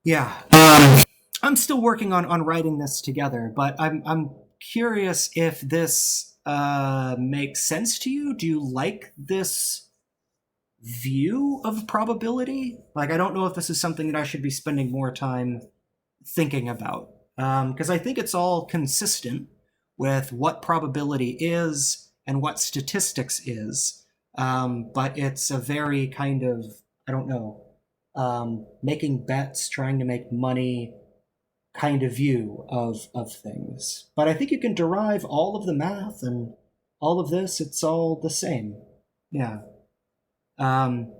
Yeah. I'm still working on writing this together, but I'm curious if this makes sense to you. Do you like this view of probability? Like, I don't know if this is something that I should be spending more time thinking about, because I think it's all consistent with what probability is and what statistics is. But it's a very kind of, I don't know, making bets, trying to make money kind of view of things. But I think you can derive all of the math and all of this, it's all the same. Yeah. Um,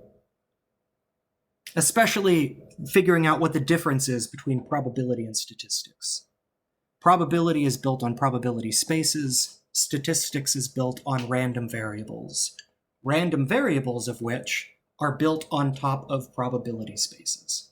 Especially figuring out what the difference is between probability and statistics. Probability is built on probability spaces, statistics is built on random variables of which are built on top of probability spaces.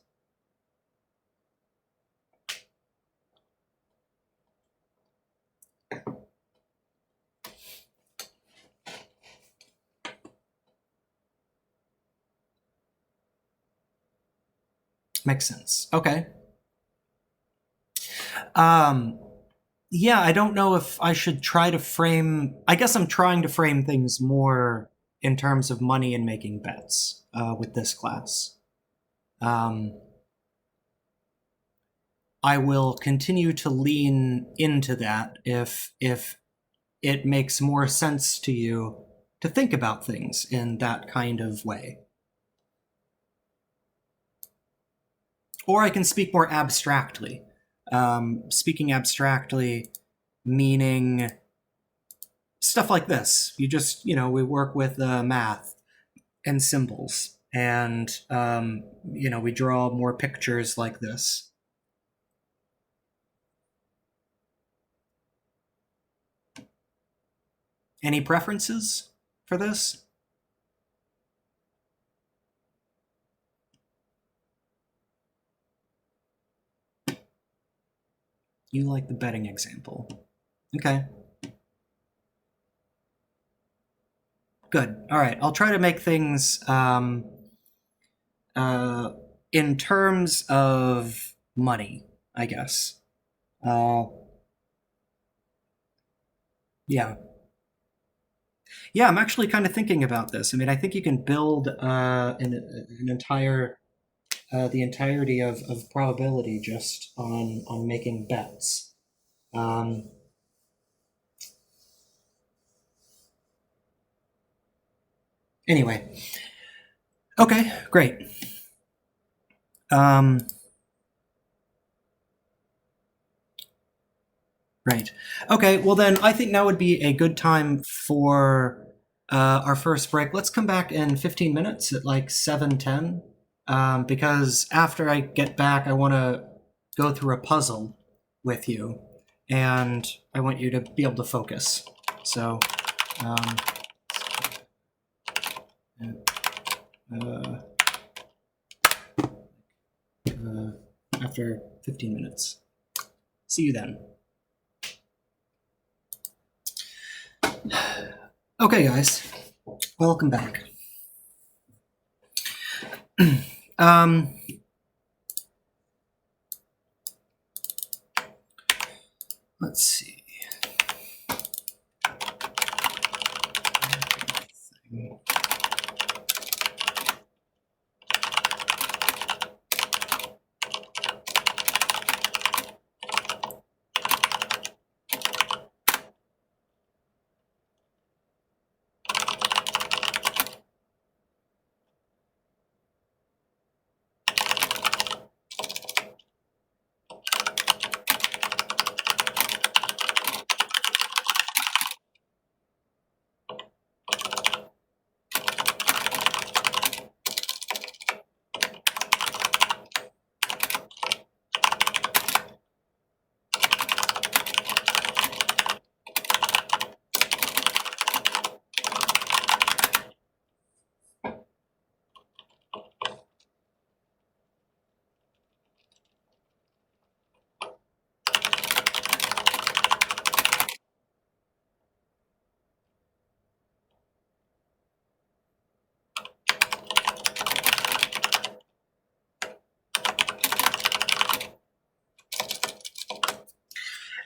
Makes sense. Okay. Um, yeah, I don't know if I should try to frame. I guess I'm trying to frame things more in terms of money and making bets with this class. Um, I will continue to lean into that if it makes more sense to you to think about things in that kind of way. Or I can speak more abstractly. Speaking abstractly, meaning stuff like this. We work with math and symbols, and, we draw more pictures like this. Any preferences for this? You like the betting example. Okay. Good. All right. I'll try to make things uh, in terms of money, I guess. Uh, yeah. Yeah, I'm actually kind of thinking about this. I mean, I think you can build an entire the entirety of probability just on making bets. Um, anyway, okay, great. Um, right. Okay. Well, then I think now would be a good time for our first break. Let's come back in 15 minutes at like 7:10, because after I get back, I want to go through a puzzle with you, and I want you to be able to focus. So, um, uh, after 15 minutes. See you then. Okay, guys, welcome back. um, let's see.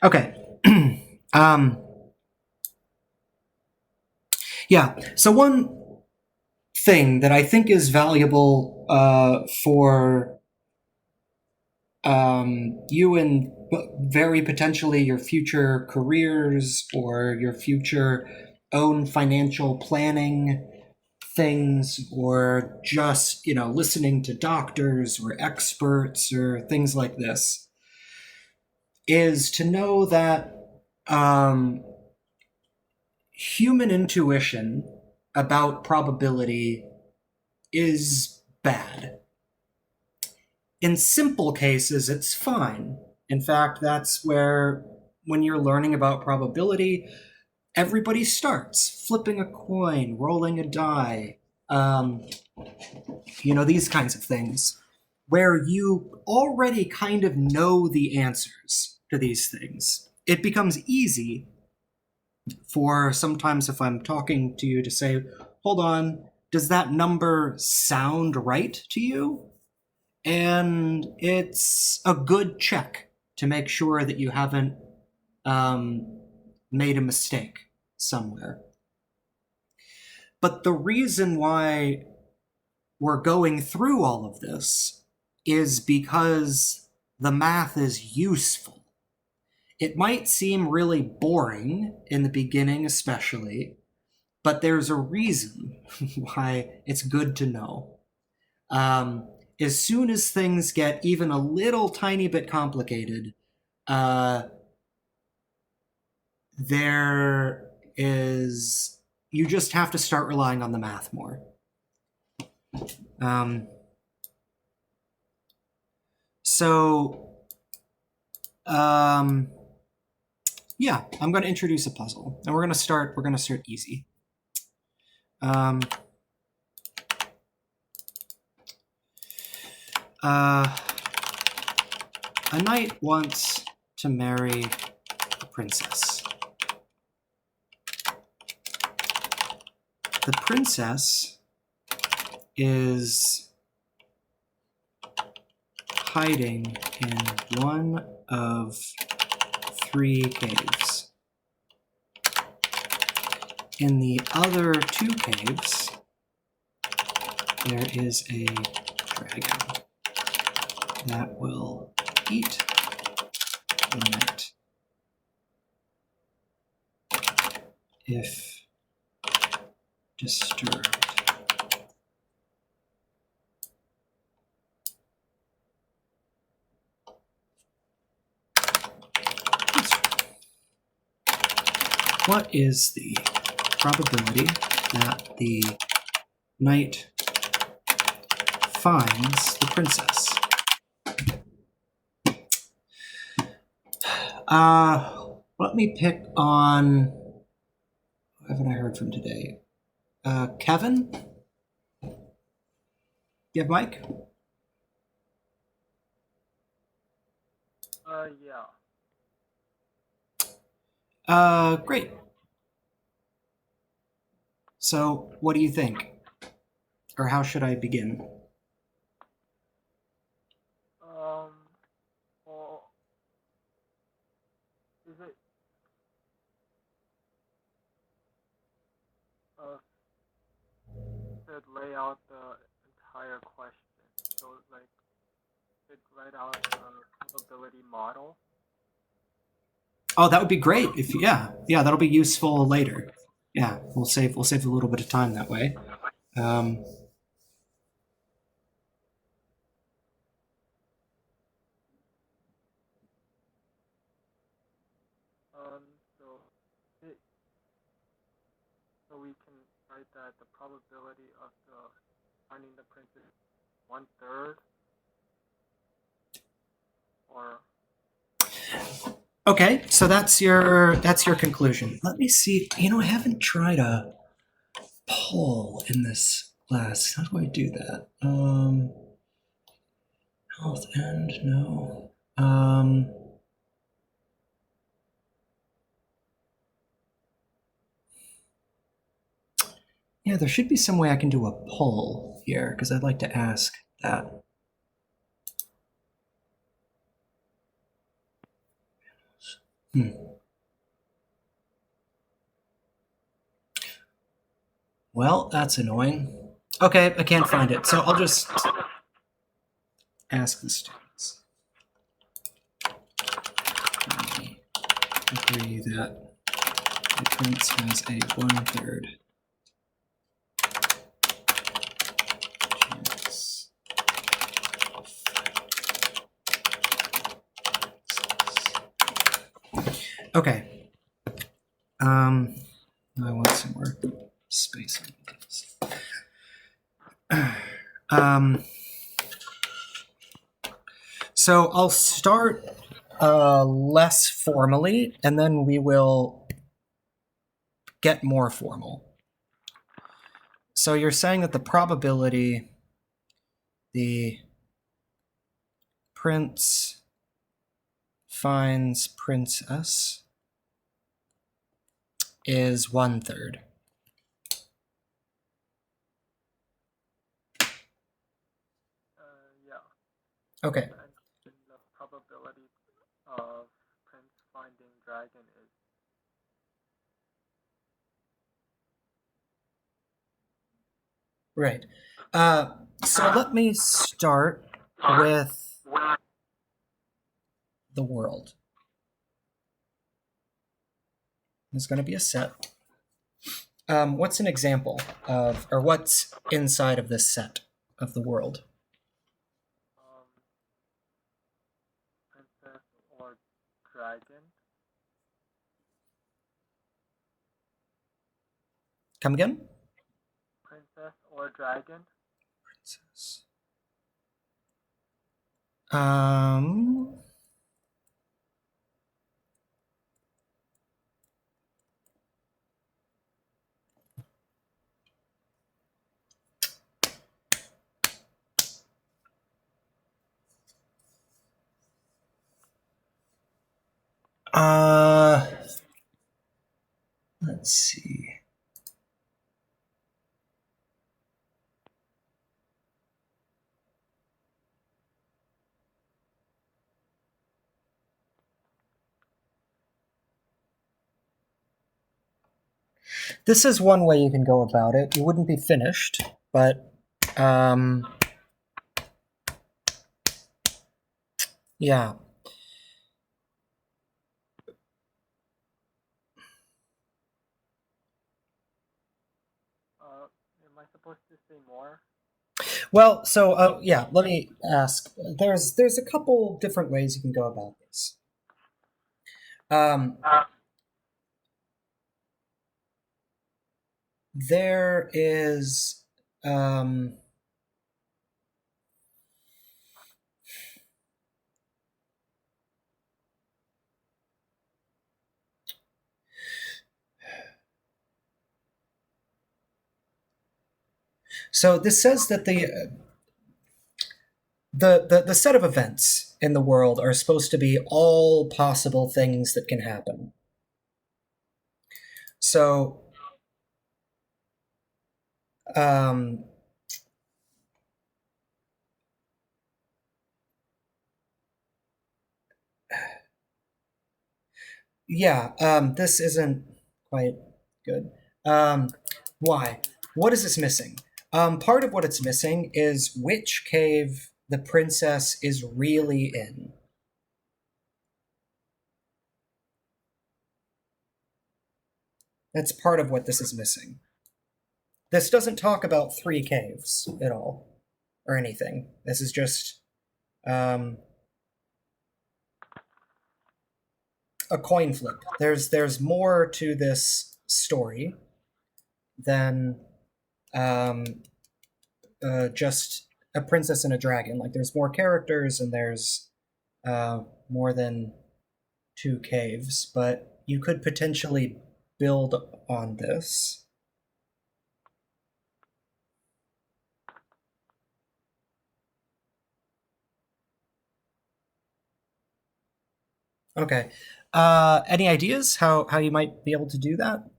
Okay. um, yeah. So one thing that I think is valuable for you and very potentially your future careers or your future own financial planning things, or just, listening to doctors or experts or things like this, is to know that um, human intuition about probability is bad. In simple cases, it's fine. In fact, that's where, when you're learning about probability, everybody starts flipping a coin, rolling a die, um, these kinds of things, where you already kind of know the answers to these things. It becomes easy for, sometimes if I'm talking to you, to say, hold on, does that number sound right to you? And it's a good check to make sure that you haven't made a mistake somewhere. But the reason why we're going through all of this is because the math is useful. It might seem really boring in the beginning, especially, but there's a reason why it's good to know. As soon as things get even a little tiny bit complicated, uh, there is you just have to start relying on the math more. Um, so, um, yeah, I'm going to introduce a puzzle, and we're going to start easy. Um, a knight wants to marry a princess. The princess is hiding in one of 3 caves. In the other 2 caves, there is a dragon that will eat the knight if disturbed. What is the probability that the knight finds the princess? Let me pick on, who haven't I heard from today? Kevin? You have Mike? Yeah. Great. So, what do you think? Or how should I begin? Well, is it uh should lay out the entire question? So like, should write out the probability model. Oh, that would be great. If that'll be useful later. Yeah, we'll save a little bit of time that way. Um, Um, so it, so we can write that the probability of the finding the princess is 1/3, or okay, so that's your conclusion. Let me see. I haven't tried a poll in this class. How do I do that? Health end, no. Yeah, there should be some way I can do a poll here, because I'd like to ask that. Hmm. Well, that's annoying. Okay, I can't find it, so I'll just ask the students. I agree that the prince has a 1/3 chance. Okay. I want some more space on this. So I'll start less formally, and then we will get more formal. So you're saying that the probability the prince finds princess is 1/3. Yeah. Okay. And the probability of prince finding dragon is Right. So let me start with the world. There's going to be a set. What's an example of, or what's inside of this set of the world? princess or dragon. Come again? Princess or dragon. Princess. Um. Let's see. This is one way you can go about it. You wouldn't be finished, but yeah. Am I supposed to say more? Well, so yeah, let me ask. There's a couple different ways you can go about this. There is so this says that the set of events in the world are supposed to be all possible things that can happen. So um, yeah, this isn't quite good. Why? What is this missing? Part of what it's missing is which cave the princess is really in. That's part of what this is missing. This doesn't talk about 3 caves at all, or anything. This is just a coin flip. There's more to this story than just a princess and a dragon. Like there's more characters and there's more than 2 caves, but you could potentially build on this. Okay. Any ideas how you might be able to do that?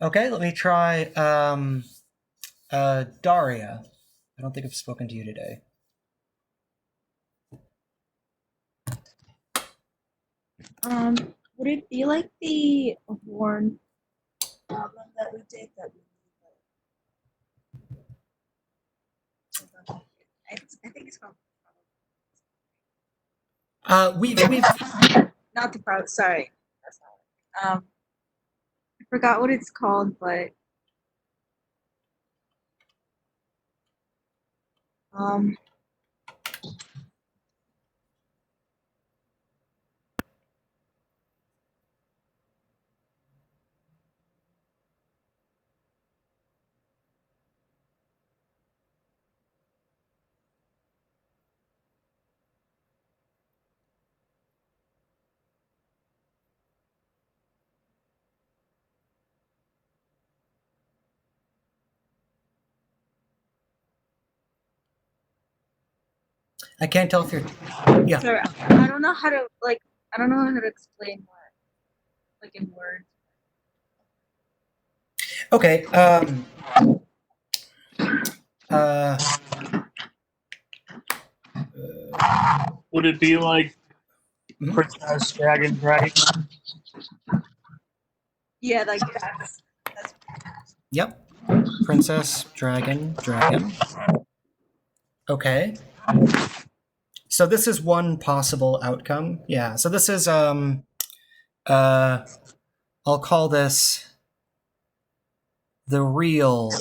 Okay, let me try Daria. I don't think I've spoken to you today. Would it be like the horn problem that we did that we I think it's called We've not the problem. Sorry, that's not it. I forgot what it's called, but um, I can't tell if you're. Yeah. sorry, I don't know how to like. I don't know how to explain what like in words. Okay. Uh, Would it be like mhm. Princess Dragon Dragon? Yeah, like that's Yep. Princess, dragon, dragon. Okay. So this is one possible outcome. Yeah. So this is I'll call this the real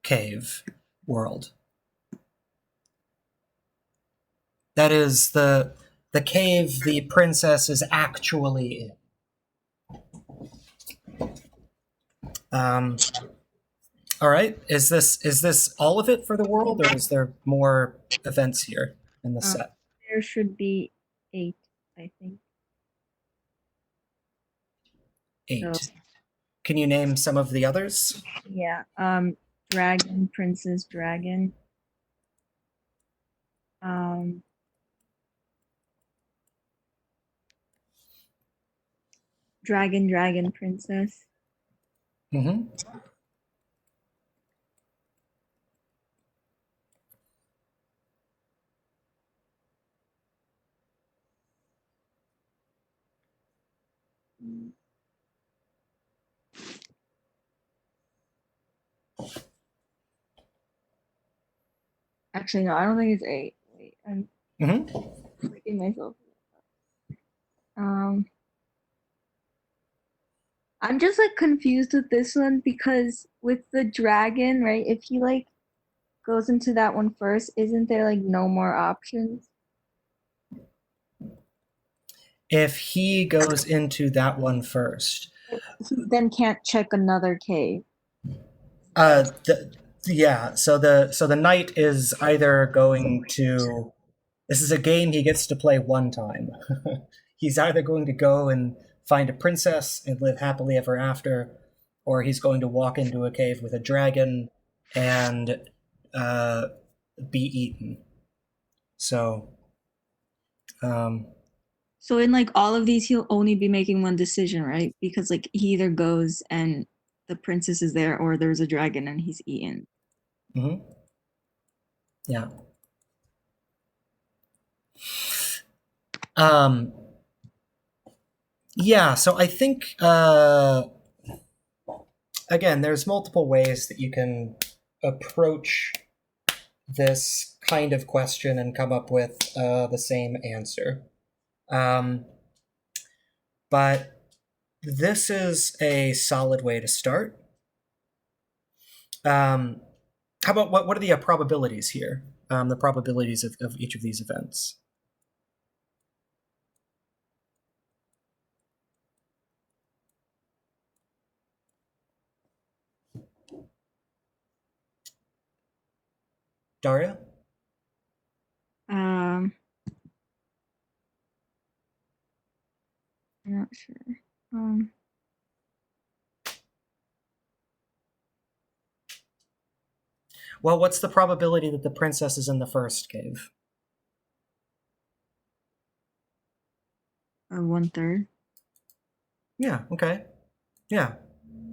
cave world. That is the cave the princess is actually in. All right. Is this all of it for the world, or is there more events here in the set? there should be 8, I think. So 8. Can you name some of the others? yeah, dragon, princess, dragon. Um, dragon, dragon, princess. Mm-hmm. Actually, no, I don't think it's 8. Wait, I'm Mm-hmm. making myself. Um, I'm just like confused with this one because with the dragon, right? If he like goes into that one first, isn't there like no more options? If he goes into that one first, He then can't check another cave. uh, yeah. So the knight is either going to. This is a game he gets to play one time. He's either going to go and find a princess and live happily ever after, or he's going to walk into a cave with a dragon and uh, be eaten. So, um, So in like all of these, he'll only be making one decision, right? Because like he either goes and the princess is there, or there's a dragon and he's eaten. mhm. Yeah. Um, yeah. So I think again, there's multiple ways that you can approach this kind of question and come up with the same answer. Um, but this is a solid way to start. How about what are the probabilities here? The probabilities of each of these events. Daria? Um, I'm not sure. Um, Well, what's the probability that the princess is in the first cave? 1/3. Yeah, okay. Yeah.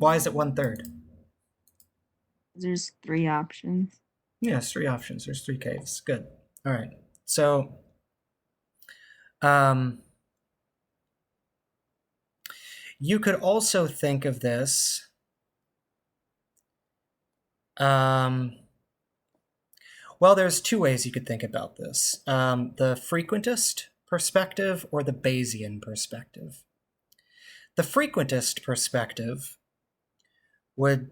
Why is it 1/3? There's 3 options. Yes, 3 options. There's 3 caves. Good. All right. So, you could also think of this. Well, there's 2 ways you could think about this: the frequentist perspective or the Bayesian perspective. The frequentist perspective would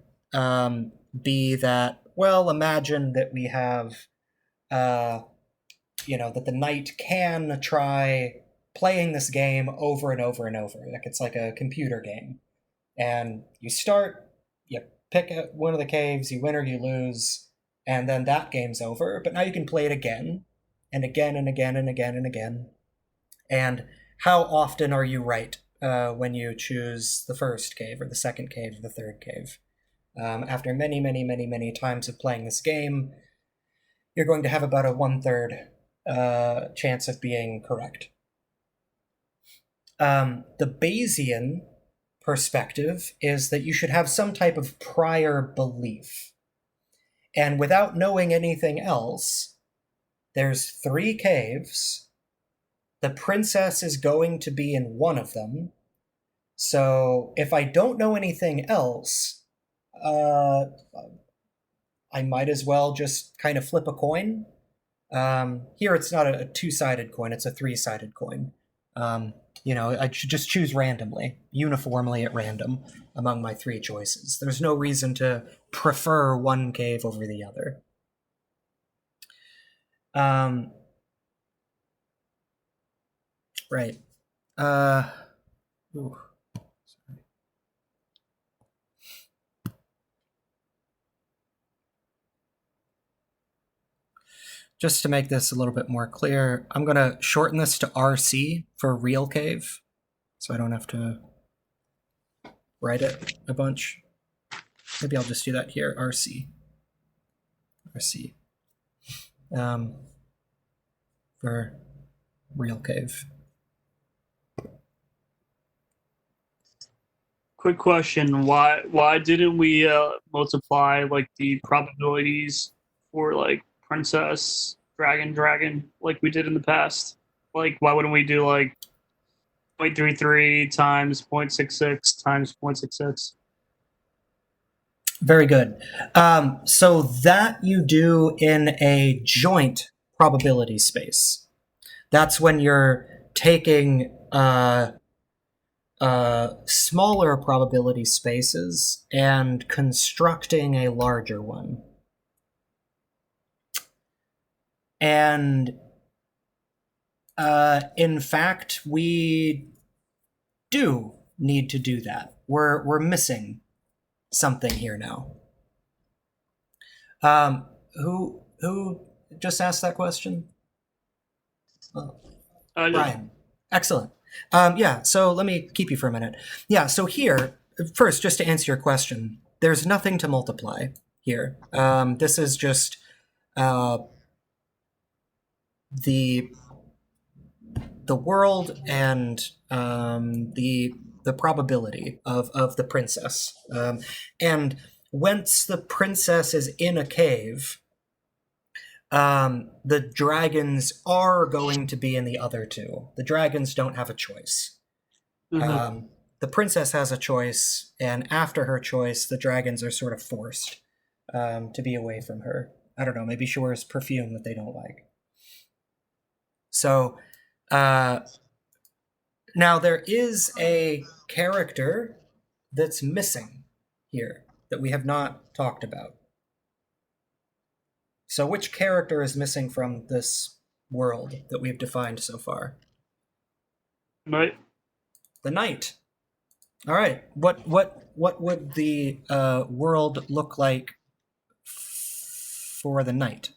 be that, well, imagine that we have, that the knight can try playing this game over and over and over. Like it's like a computer game. And you start, you pick one of the caves, you win or you lose, and then that game's over. But now you can play it again, and again, and again, and again, and again. And how often are you right when you choose the first cave, or the second cave, or the third cave? After many, many, many, many times of playing this game, you're going to have about a 1/3 chance of being correct. The Bayesian perspective is that you should have some type of prior belief. And without knowing anything else, there's 3 caves. The princess is going to be in one of them. So if I don't know anything else, I might as well just kind of flip a coin. Here it's not a 2-sided coin, it's a 3-sided coin. I should just choose randomly, uniformly at random, among my 3 choices. There's no reason to prefer one cave over the other. Right. Ooh. Sorry. Just to make this a little bit more clear, I'm going to shorten this to RC for real cave, so I don't have to write it a bunch. Maybe I'll just do that here, RC. RC. For real cave. Quick question: Why didn't we multiply like the probabilities for like princess, dragon, like we did in the past? Like, why wouldn't we do like 0.33 times 0.66 times 0.66? Very good. So that you do in a joint probability space. That's when you're taking smaller probability spaces and constructing a larger one. And in fact, we do need to do that. We're missing something here now. Who just asked that question? Brian. Excellent. So let me keep you for a minute. Yeah, so here, first, just to answer your question, there's nothing to multiply here. This is just the world and the probability of the princess. And once the princess is in a cave, the dragons are going to be in the other 2. The dragons don't have a choice. Mm-hmm. The princess has a choice, and after her choice, the dragons are sort of forced to be away from her. I don't know, maybe she wears perfume that they don't like. So, now there is a character that's missing here that we have not talked about. So which character is missing from this world that we've defined so far? Knight. The knight. All right. What would the world look like for the knight?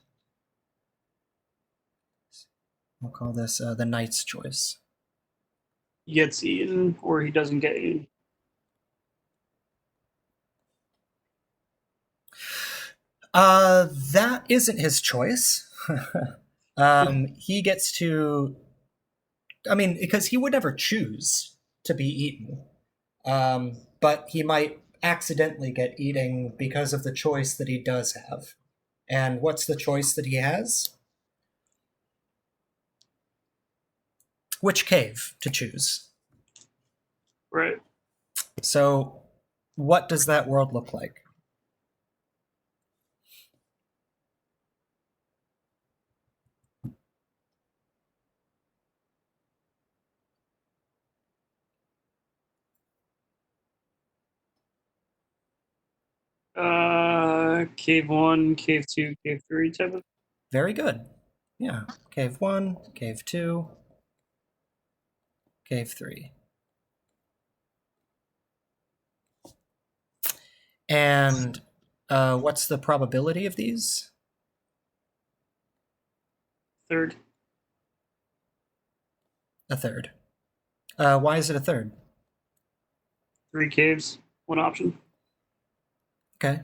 We'll call this the knight's choice. He gets eaten, or he doesn't get eaten. That isn't his choice. He gets to, because he would never choose to be eaten. But he might accidentally get eating because of the choice that he does have. And what's the choice that he has? Which cave to choose. Right. So, what does that world look like? Cave 1, Cave 2, Cave 3 type of. Very good. Yeah. Cave 1, Cave 2, Cave 3. And what's the probability of these? Third. A third. Why is it a third? 3 caves, 1 option. Okay.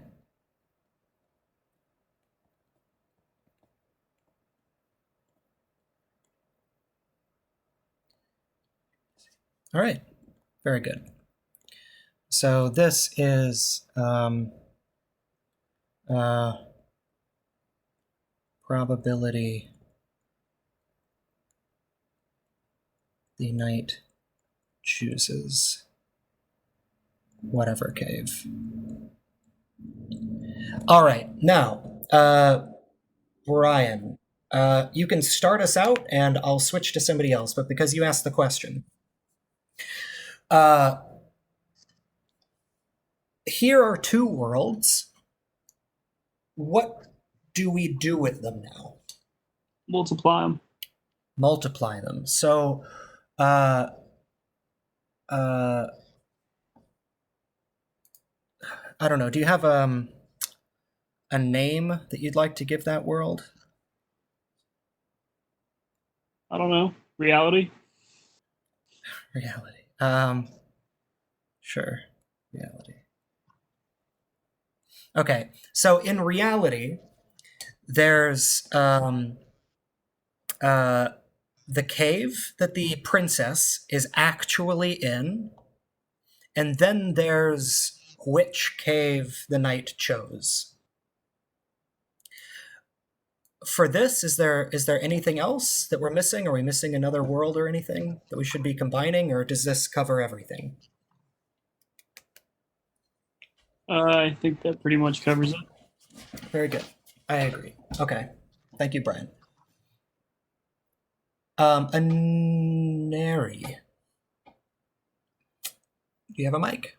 All right. Very good. So this is probability the knight chooses whatever cave. All right. Now, Brian, you can start us out and I'll switch to somebody else, but because you asked the question. Here are 2 worlds. What do we do with them now? Multiply them. Multiply them. So, I don't know. Do you have a name that you'd like to give that world? I don't know. Reality. Reality. Sure. Reality. Okay. So in reality, there's the cave that the princess is actually in, and then there's which cave the knight chose. For this, is there anything else that we're missing? Are we missing another world or anything that we should be combining, or does this cover everything? I think that pretty much covers it. Very good. I agree. Okay. Thank you, Brian. Aneri. Do you have a mic?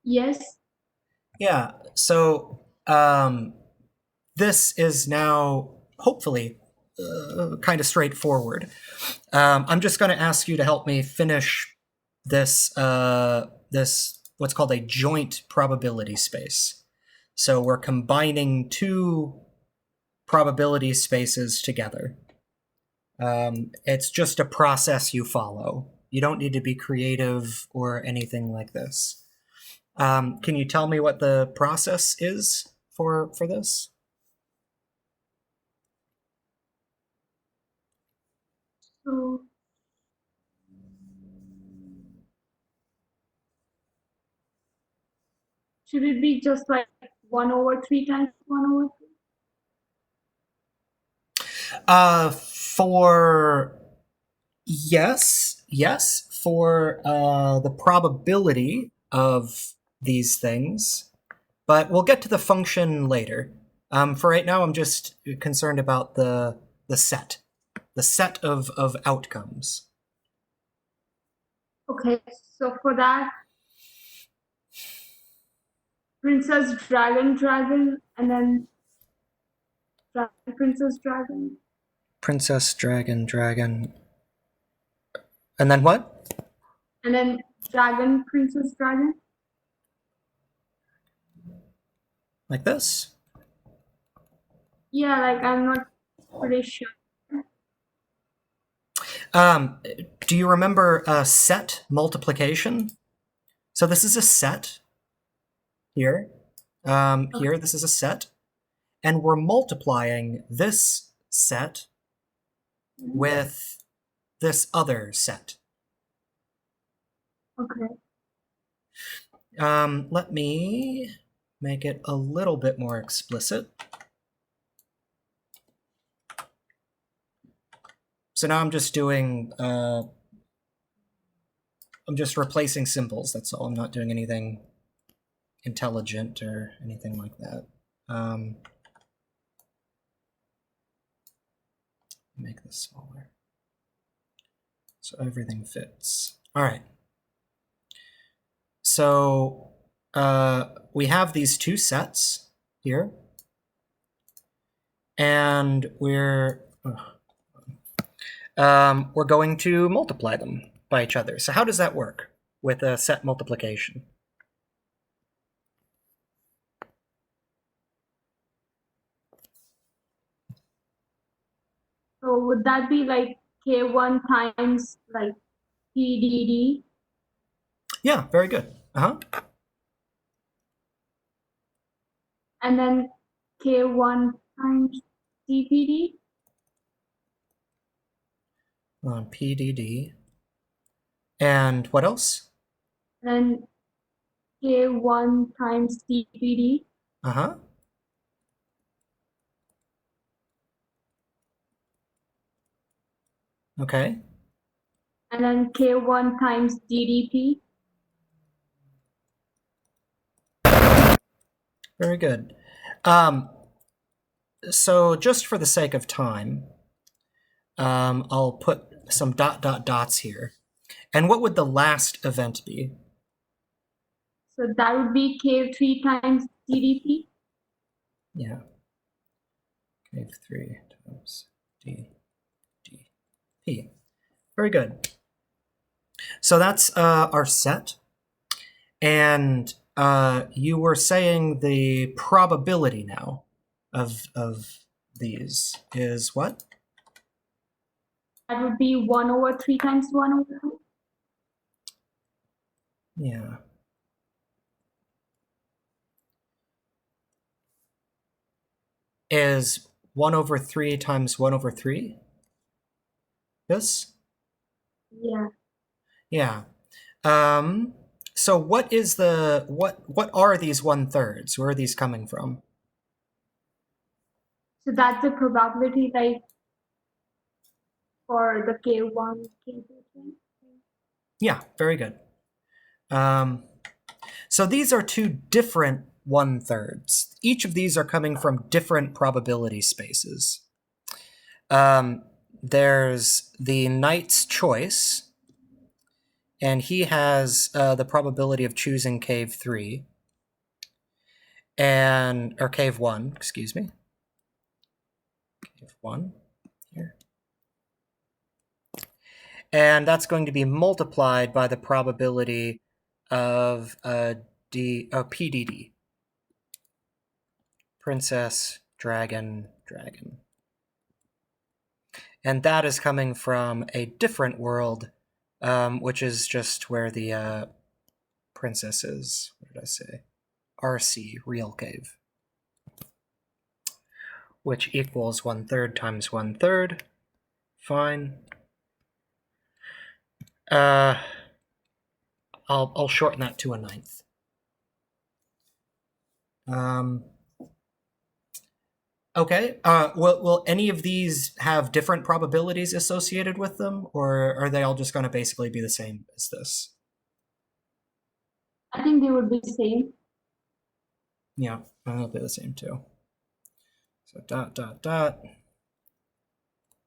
Yes. Yeah. So this is now hopefully kind of straightforward. I'm just going to ask you to help me finish this this what's called a joint probability space. So we're combining 2 probability spaces together. It's just a process you follow. You don't need to be creative or anything like this. Can you tell me what the process is for this? So should it be just like 1/3 times 1/3? For yes, for the probability of these things, but we'll get to the function later. For right now, I'm just concerned about the set of outcomes. Okay, so for that, Princess Dragon, and then Princess Dragon. Princess Dragon, and then what? And then Princess Dragon. Like this? Yeah, like I'm not pretty sure. Do you remember set multiplication? So this is a set here. Here, this is a set. And we're multiplying this set with this other set. Okay. Let me make it a little bit more explicit. So now I'm just doing, I'm just replacing symbols, that's all. I'm not doing anything intelligent or anything like that. Make this smaller. So everything fits. All right. So we have these two sets here. And we're going to multiply them by each other. So how does that work with a set multiplication? So would that be like K1 times like PDD? Yeah, very good. And then K1 times DPD? PDD. And what else? And K1 times DPD? Okay. And then K1 times DDP? Very good. So just for the sake of time, I'll put some dots here. And what would the last event be? So that would be K3 times DDP? Yeah. K3 times DDP. Very good. So that's our set. And you were saying the probability now of these is what? That would be 1/3 times 1/2. Yeah. Is 1/3 times 1/3? This? Yeah. Yeah. So what is what are these 1/3? Where are these coming from? So that's the probability like for the K1, K2 thing. Yeah, very good. So these are two different 1/3. Each of these are coming from different probability spaces. There's the knight's choice, and he has the probability of choosing cave 3, or cave 1, excuse me. Cave 1 here. And that's going to be multiplied by the probability of PDD. Princess, dragon, dragon. And that is coming from a different world, which is just where the princess is. What did I say? RC, real cave. Which equals 1/3 times 1/3. Fine. I'll shorten that to a 9th. Okay. Will any of these have different probabilities associated with them, or are they all just going to basically be the same as this? I think they would be the same. Yeah, they'll be the same too. So ...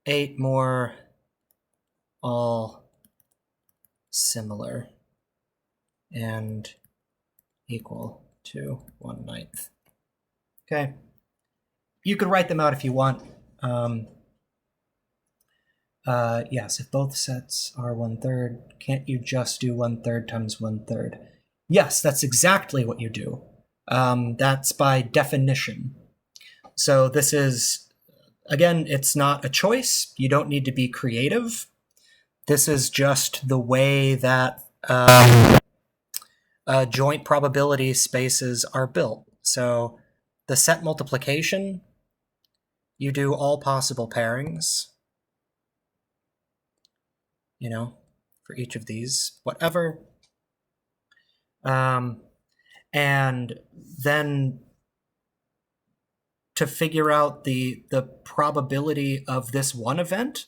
8 more, all similar, and equal to 1/9. Okay. You could write them out if you want. Yes, if both sets are 1/3, can't you just do 1/3 times 1/3? Yes, that's exactly what you do. That's by definition. So this is, again, it's not a choice. You don't need to be creative. This is just the way that joint probability spaces are built. So the set multiplication, you do all possible pairings, for each of these, whatever. and then to figure out the probability of this one event,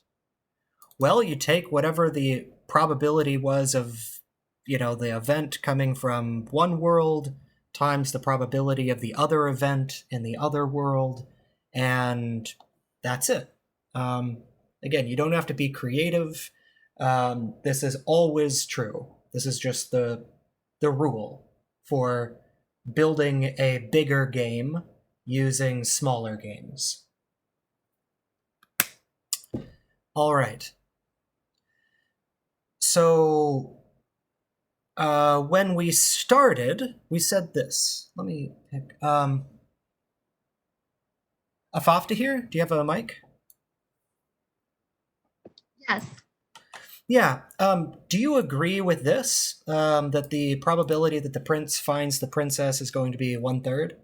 well, you take whatever the probability was of, the event coming from one world times the probability of the other event in the other world, and that's it. Again, you don't have to be creative. This is always true. This is just the rule for building a bigger game using smaller games. All right. So when we started, we said this. Let me pick. Afafta here? Do you have a mic? Yes. Yeah. Do you agree with this? That the probability that the prince finds the princess is going to be 1/3?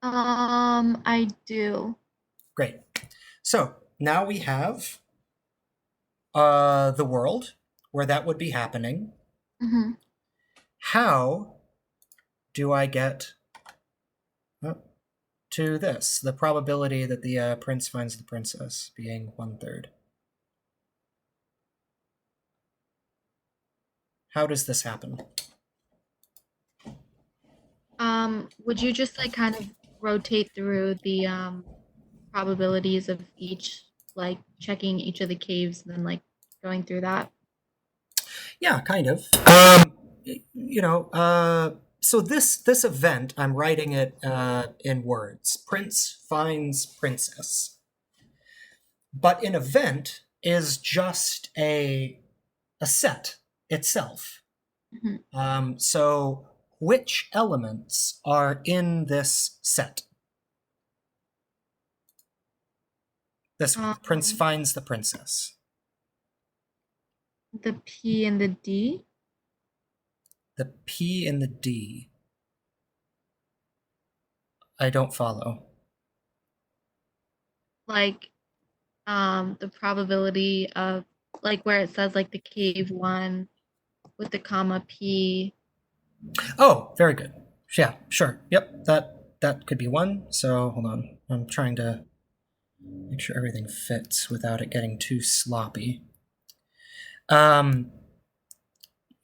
I do. Great. So now we have the world where that would be happening. Mm-hmm. How do I get to this? The probability that the prince finds the princess being 1/3. How does this happen? Would you just like kind of rotate through the probabilities of each, like checking each of the caves and then like going through that? Yeah, kind of. So this event, I'm writing it in words. Prince finds princess. But an event is just a set itself. Mm-hmm. So which elements are in this set? This prince finds the princess. The P and the D? The P and the D. I don't follow. Like the probability of like where it says like the cave 1 with the comma P. Oh, very good. Yeah, sure. Yep, that could be one. So hold on. I'm trying to make sure everything fits without it getting too sloppy.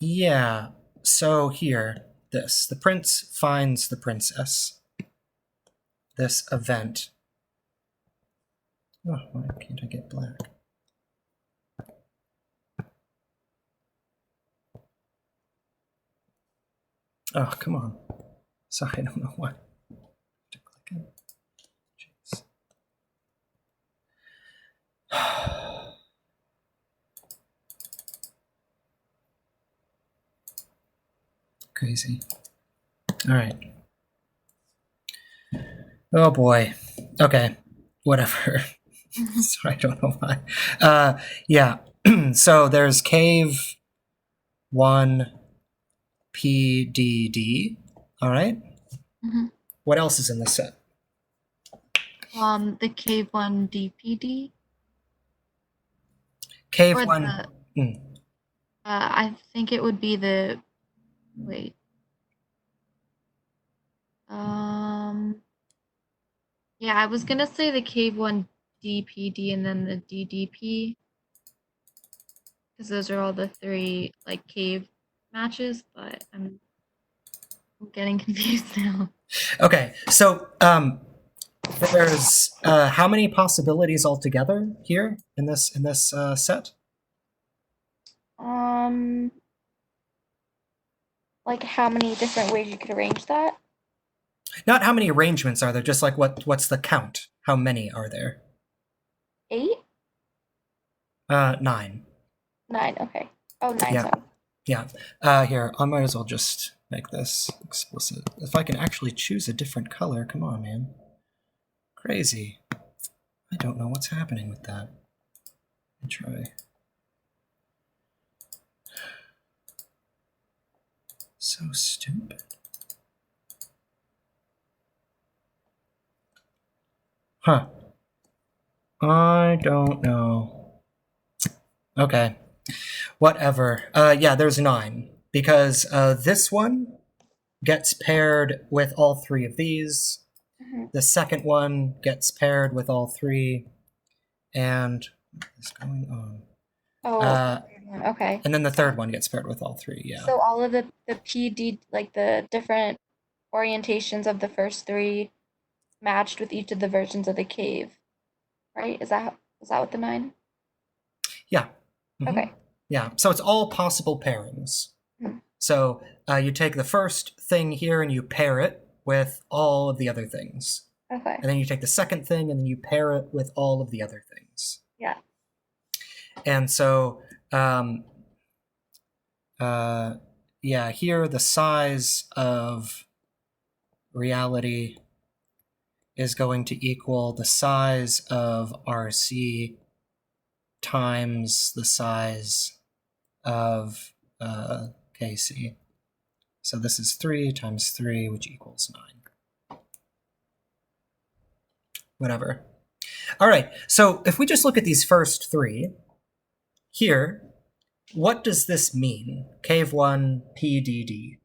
Yeah. So here, this. The prince finds the princess. This event. Oh, why can't I get black? Oh, come on. Sorry, I don't know why. To click it. Jeez. Crazy. All right. Oh boy. Okay. Whatever. Sorry, I don't know why. Yeah. So there's cave 1 PDD. All right. Mm-hmm. What else is in this set? The cave 1 DPD. Cave Or 1. I think it would be the. Wait. Yeah, I was gonna say the cave 1 DPD and then the DDP. Because those are all the 3 like cave matches, but I'm getting confused now. Okay. So there's how many possibilities altogether here in this set? Like how many different ways you could arrange that? Not how many arrangements are there, just like what's the count? How many are there? 8? 9. 9, okay. Oh, 9, Yeah. sorry. Yeah. Here, I might as well just make this explicit. If I can actually choose a different color, come on, man. Crazy. I don't know what's happening with that. Let me try. So stupid. Huh. I don't know. Okay. Whatever. Yeah, there's 9. Because this one gets paired with all three of these. Mhm. The second one gets paired with all three. And what is going on? Oh, Uh, the third one. Okay. And then the third one gets paired with all three, yeah. So all of the PD, like the different orientations of the first three matched with each of the versions of the cave, right? Is that what the 9? Yeah. Mhm. Okay. Yeah, so it's all possible pairings. Mhm. So you take the first thing here and you pair it with all of the other things. Okay. And then you take the second thing and then you pair it with all of the other things. Yeah. And so, yeah, here the size of reality is going to equal the size of RC times the size of KC. So this is 3 times 3, which equals 9. Whatever. All right, so if we just look at these first three, here, what does this mean? Cave 1, PDD.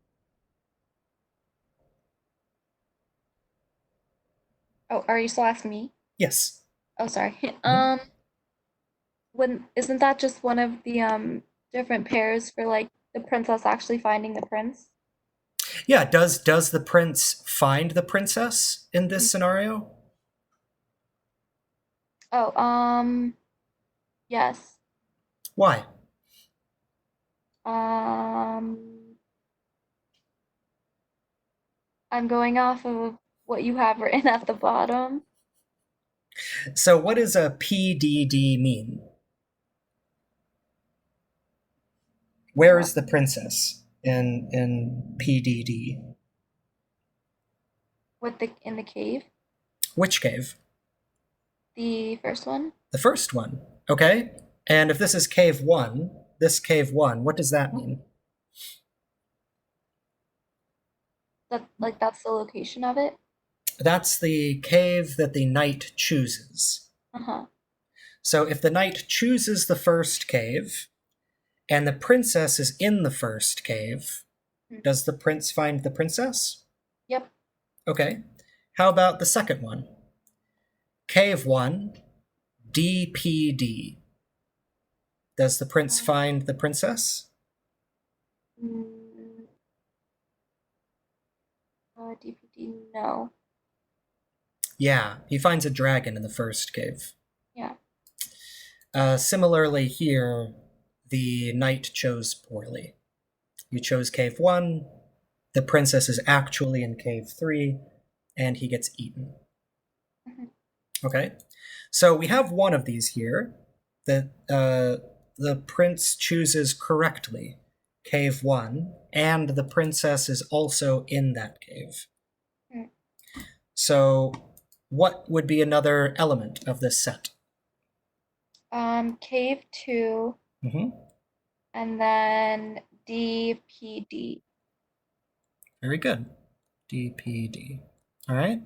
Oh, are you still asking me? Yes. Oh, sorry. Mhm. When isn't that just one of the different pairs for like the princess actually finding the prince? Yeah, does the prince find the princess in this scenario? Oh, yes. Why? Um, I'm going off of what you have written at the bottom. So what does a PDD mean? Where is the princess in PDD? With the in the cave, Which cave? the first one. The first one. Okay. And if this is cave 1, this cave 1, what does that mean? That's the location of it. That's the cave that the knight chooses. Uh-huh. So if the knight chooses the first cave, and the princess is in the first cave, does the prince find the princess? Yep. Okay. How about the second one? Cave 1, DPD. Does the prince find the princess? Mm, DPD, no. Yeah, he finds a dragon in the first cave. Yeah. Similarly here, the knight chose poorly. You chose cave 1, the princess is actually in cave 3, and he gets eaten. Mhm. Okay, so we have one of these here that the prince chooses correctly, cave 1, and the princess is also in that cave. Mm. So what would be another element of this set? Cave 2, Mm-hmm. and then DPD. Very good. DPD. All right.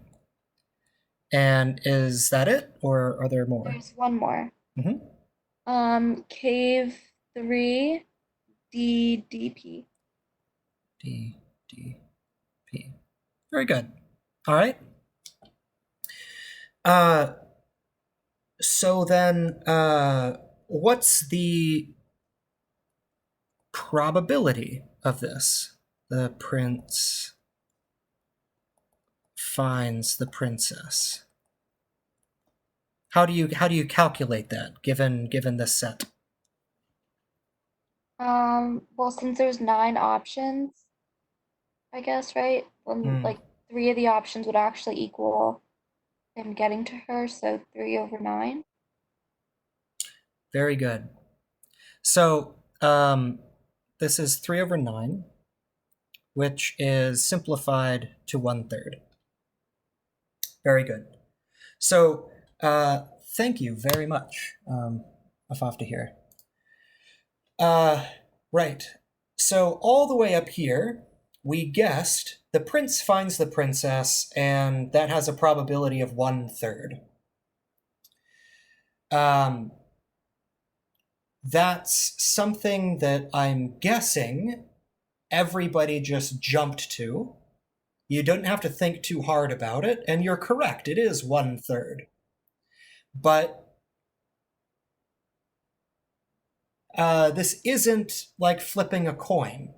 And is that it, or are there more? There's one more. Mm-hmm. Cave 3, DDP. DDP. Very good. All right. So then, what's the probability of this? The prince finds the princess. How do you calculate that given this set? Well, since there's 9 options, I guess, right? Then, Hmm. like, 3 of the options would actually equal him getting to her, so 3 over 9. Very good. So this is 3 over 9, which is simplified to 1/3. Very good. So thank you very much, Afafta here. Right. So all the way up here, we guessed the prince finds the princess, and that has a probability of 1/3. That's something that I'm guessing everybody just jumped to. You don't have to think too hard about it, and you're correct, it is 1/3. But this isn't like flipping a coin.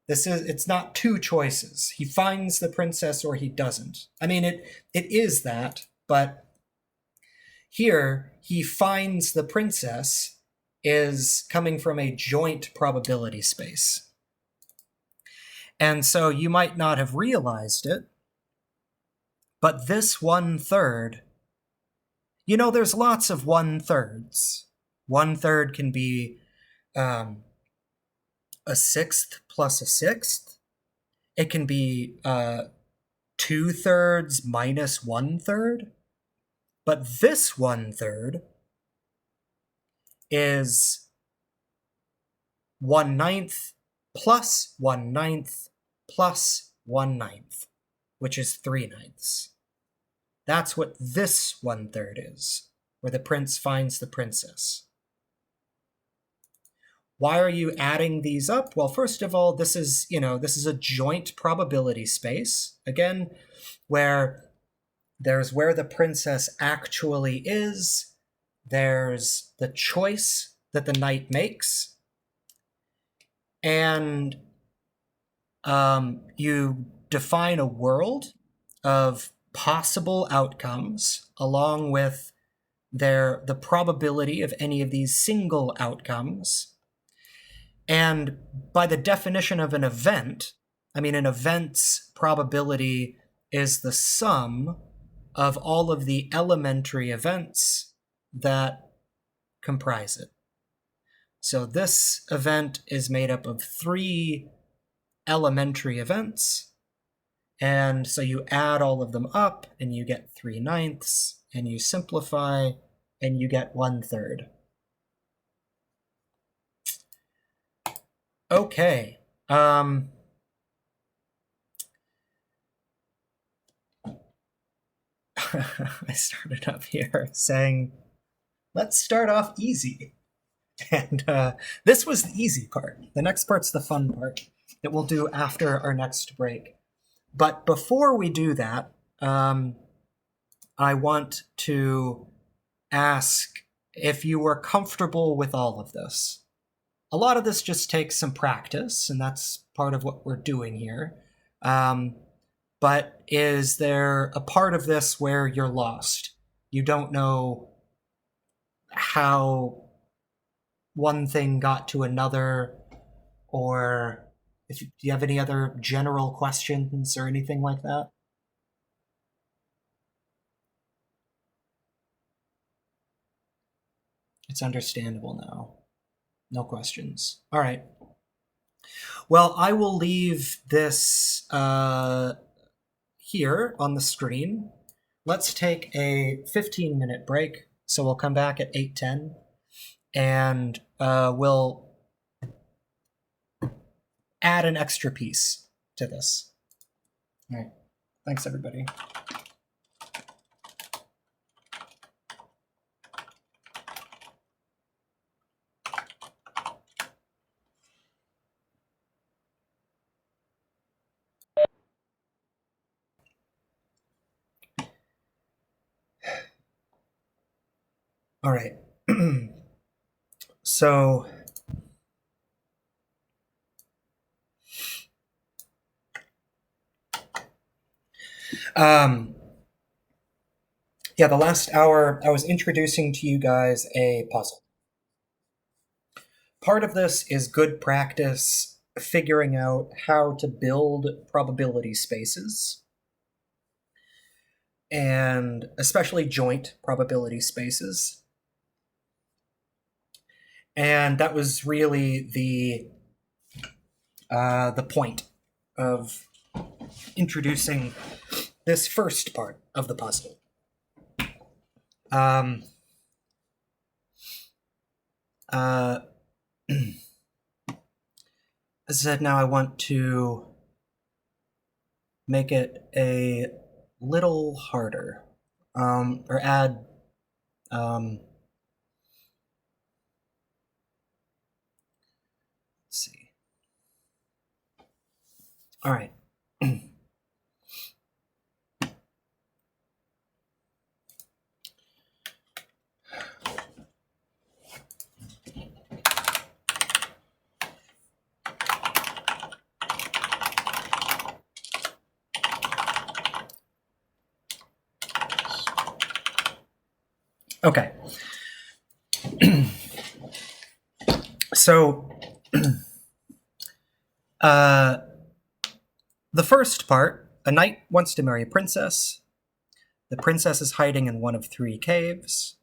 It's not two choices. He finds the princess or he doesn't. I mean, it is that, but here he finds the princess is coming from a joint probability space. And so you might not have realized it, but this 1/3, you know, there's lots of 1/3s. 1/3 can be a sixth plus a sixth. It can be 2/3 minus 1/3. But this 1/3 is 1/9 plus 1/9 plus 1/9, which is 3/9. That's what this 1/3 is, where the prince finds the princess. Why are you adding these up? Well, first of all, this is a joint probability space, again, where there's where the princess actually is, there's the choice that the knight makes, and you define a world of possible outcomes along with the probability of any of these single outcomes. And by the definition of an event, I mean an event's probability is the sum of all of the elementary events that comprise it. So this event is made up of 3 elementary events, and so you add all of them up and you get 3/9, and you simplify and you get 1/3. Okay. I started up here saying, let's start off easy. And this was the easy part. The next part's the fun part that we'll do after our next break. But before we do that, I want to ask if you were comfortable with all of this. A lot of this just takes some practice, and that's part of what we're doing here. But is there a part of this where you're lost? You don't know how one thing got to another, or do you have any other general questions or anything like that? It's understandable now. No questions. All right. Well, I will leave this here on the screen. Let's take a 15-minute break. So we'll come back at 8:10, and we'll add an extra piece to this. All right. Thanks, everybody. All right. So yeah, the last hour I was introducing to you guys a puzzle. Part of this is good practice figuring out how to build probability spaces, and especially joint probability spaces. And that was really the point of introducing this first part of the puzzle. As I said, now I want to make it a little harder, or add let's see. All right. Okay. So, the first part, a knight wants to marry a princess. The princess is hiding in one of 3 caves.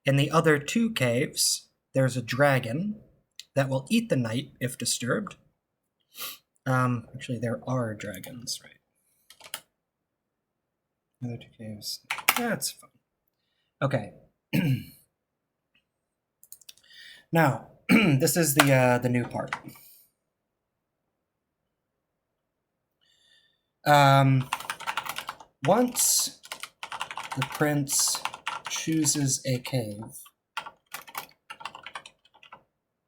In the other 2 caves, there's a dragon that will eat the knight if disturbed. Actually, there are dragons, right? Other 2 caves. That's fine. Okay. Now, this is the new part. Once the prince chooses a cave,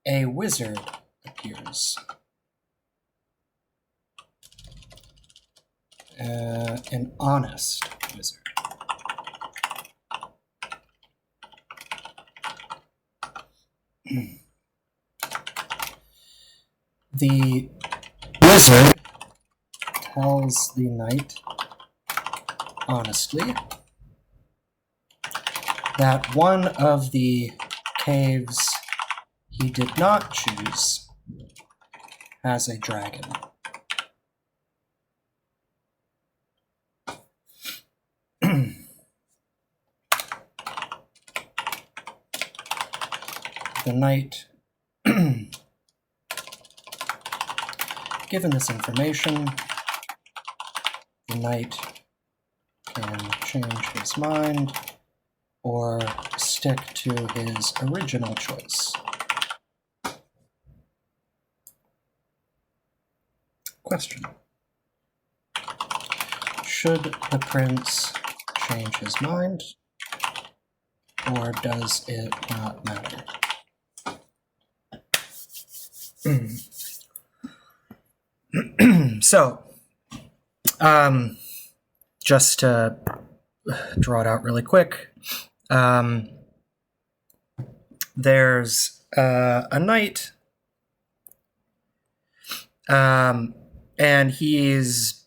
a wizard appears. An honest wizard. The wizard tells the knight honestly that one of the caves he did not choose has a dragon. The knight, given this information, the knight can change his mind or stick to his original choice. Question. Should the prince change his mind, or does it not matter? So, just to draw it out really quick, there's a knight, and he's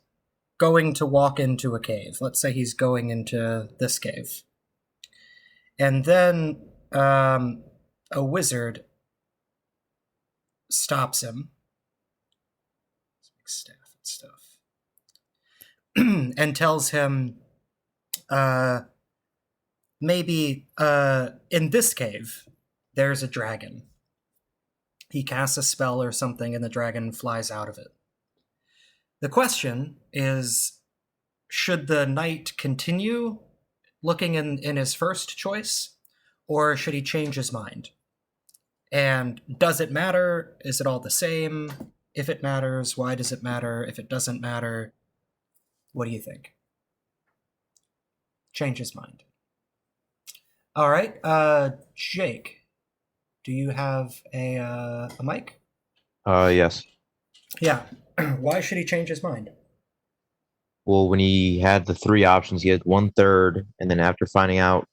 going to walk into a cave. Let's say he's going into this cave. And then a wizard stops him. Staff and stuff. And tells him, maybe in this cave, there's a dragon. He casts a spell or something, and the dragon flies out of it. The question is, should the knight continue looking in his first choice, or should he change his mind? And does it matter? Is it all the same? If it matters, why does it matter? If it doesn't matter, what do you think? Change his mind. All right, Jake, do you have a mic? Yes. Yeah. Why should he change his mind? Well, when he had the 3 options, he had 1/3, and then after finding out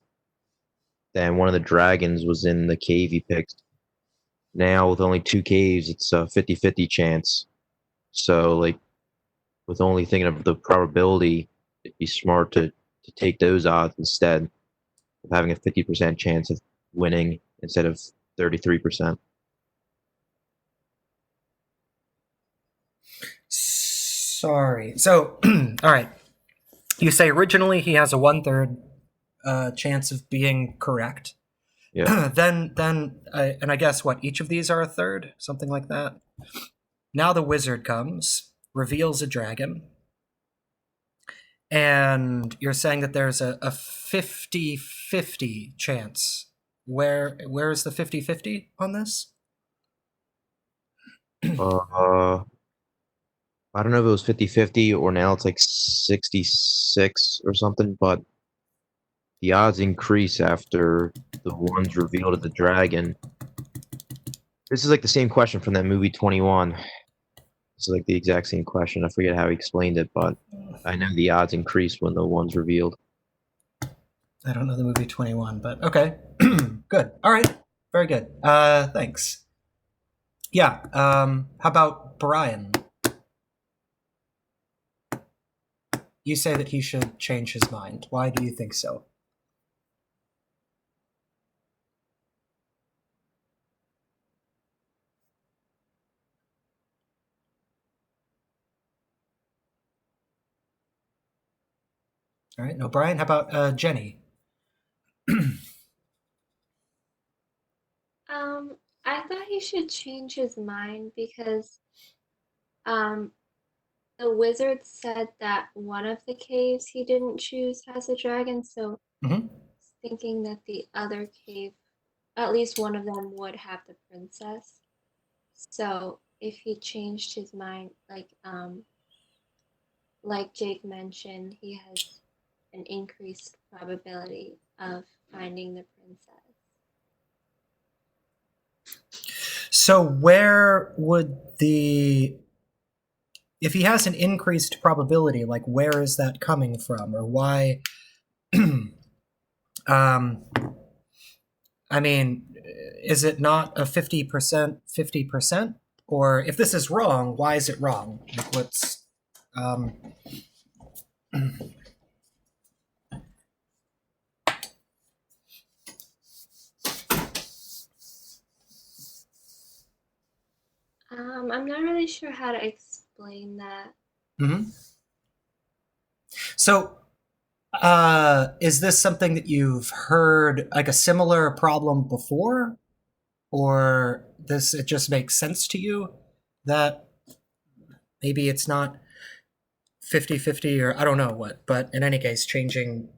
that one of the dragons was in the cave he picked, now with only 2 caves, it's a 50-50 chance. So, like, with only thinking of the probability, it'd be smart to take those odds instead of having a 50% chance of winning instead of 33%. Sorry. So, all right. You say originally he has a 1/3 chance of being correct. Yeah. then, and I guess what, each of these are a third, something like that. Now the wizard comes, reveals a dragon, and you're saying that there's a 50-50 chance. Where is the 50-50 on this? I don't know if it was 50-50 or now it's like 66 or something, but the odds increase after the ones revealed of the dragon. This is like the same question from that movie 21. It's like the exact same question. I forget how he explained it, but I know the odds increase when the one's revealed. I don't know the movie 21, but okay. Good. All right. Very good. Thanks. Yeah. How about Brian? You say that he should change his mind. Why do you think so? All right. No, Brian. How about Jenny? I thought he should change his mind because um the wizard said that one of the caves he didn't choose has a dragon, so Mhm. thinking that the other cave, at least one of them would have the princess. So if he changed his mind, like Jake mentioned, he has an increased probability of finding the princess. So where would if he has an increased probability, like where is that coming from, or why? I mean, is it not a 50%, 50%? Or if this is wrong, why is it wrong? Like what's I'm not really sure how to explain that. So is this something that you've heard, like a similar problem before? Or it just makes sense to you that maybe it's not 50-50, or I don't know what, but in any case, changing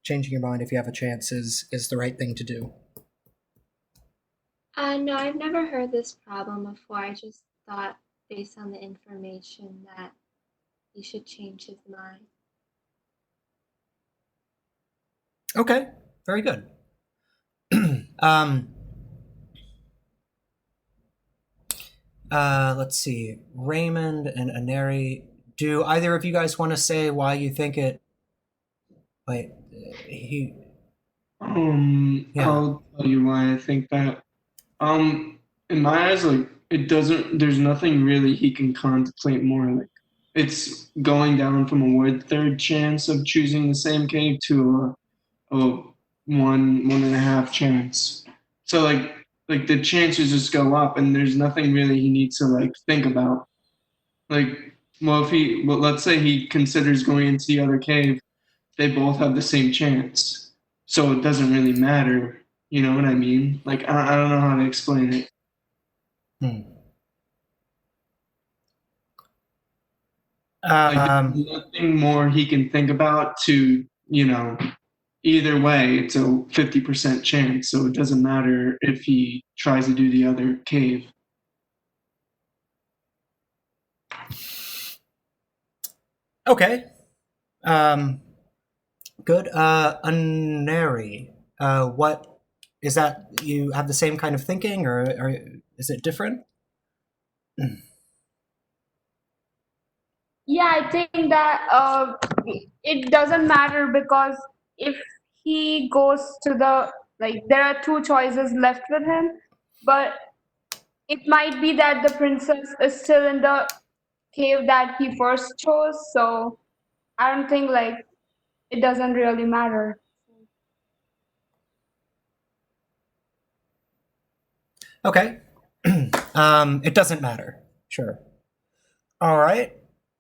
your mind if you have a chance is the right thing to do. No, I've never heard this problem before. I just thought, based on the information, that he should change his mind. Okay, very good. um, let's see. Raymond and Aneri, do either of you guys want to say why you think it? Wait, he. Yeah. I'll tell you why I think that. In my eyes, like it doesn't. There's nothing really he can contemplate more. Like it's going down from a 1/3 chance of choosing the same cave to a 1.5 chance. So like the chances just go up, and there's nothing really he needs to like think about. Like, well, let's say he considers going into the other cave, they both have the same chance, so it doesn't really matter. You know what I mean? Like, I don't know how to explain it. Like, there's nothing more he can think about to, either way, it's a 50% chance, so it doesn't matter if he tries to do the other cave. Okay. Good. Aneri, what is that? You have the same kind of thinking, or is it different? Yeah, I think that it doesn't matter because if he goes to there are two choices left with him, but it might be that the princess is still in the cave that he first chose, so I don't think it doesn't really matter. Okay. It doesn't matter. Sure. All right.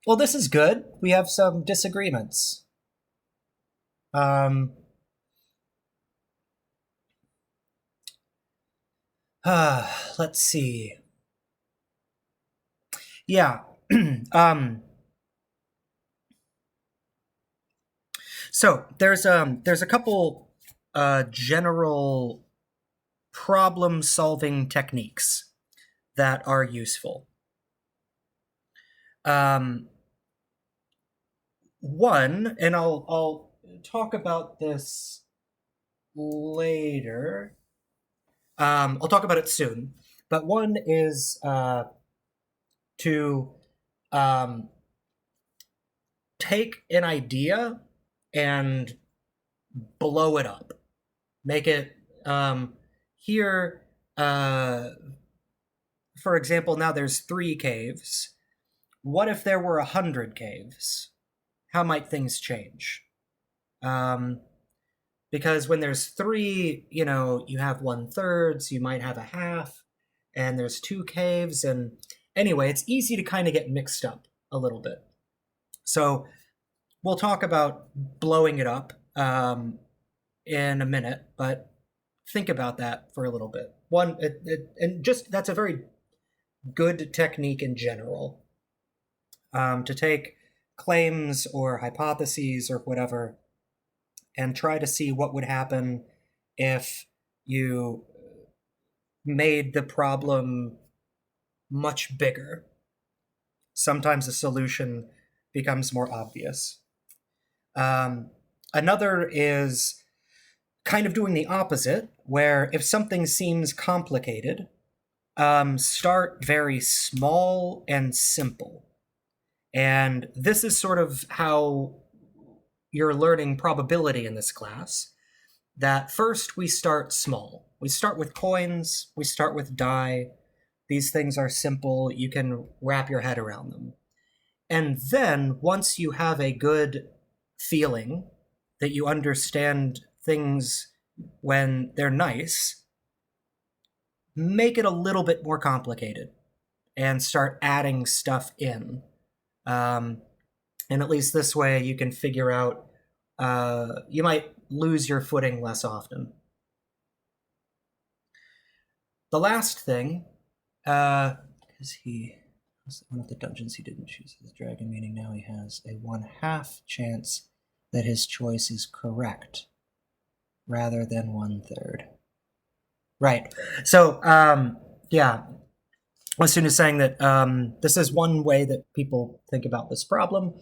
Well, this is good. We have some disagreements. Let's see. Yeah. So there's a couple general problem-solving techniques that are useful. One, and I'll talk about this later. I'll talk about it soon. But one is to take an idea and blow it up. Make it here. For example, now there's 3 caves. What if there were 100 caves? How might things change? Because when there's 3, you have 1/3, so you might have a half, and there's 2 caves, and anyway, it's easy to kind of get mixed up a little bit. So we'll talk about blowing it up in a minute, but think about that for a little bit. And just that's a very good technique in general, to take claims or hypotheses or whatever and try to see what would happen if you made the problem much bigger. Sometimes the solution becomes more obvious. Another is kind of doing the opposite, where if something seems complicated, start very small and simple. And this is sort of how you're learning probability in this class, that first we start small. We start with coins, we start with die. These things are simple, you can wrap your head around them. And then, once you have a good feeling that you understand things when they're nice, make it a little bit more complicated and start adding stuff in. And at least this way you can figure out, you might lose your footing less often. The last thing, because he was one of the dungeons he didn't choose as a dragon, meaning now he has a 1/2 chance that his choice is correct, rather than 1/3. Right. So, yeah. As soon as saying that this is one way that people think about this problem.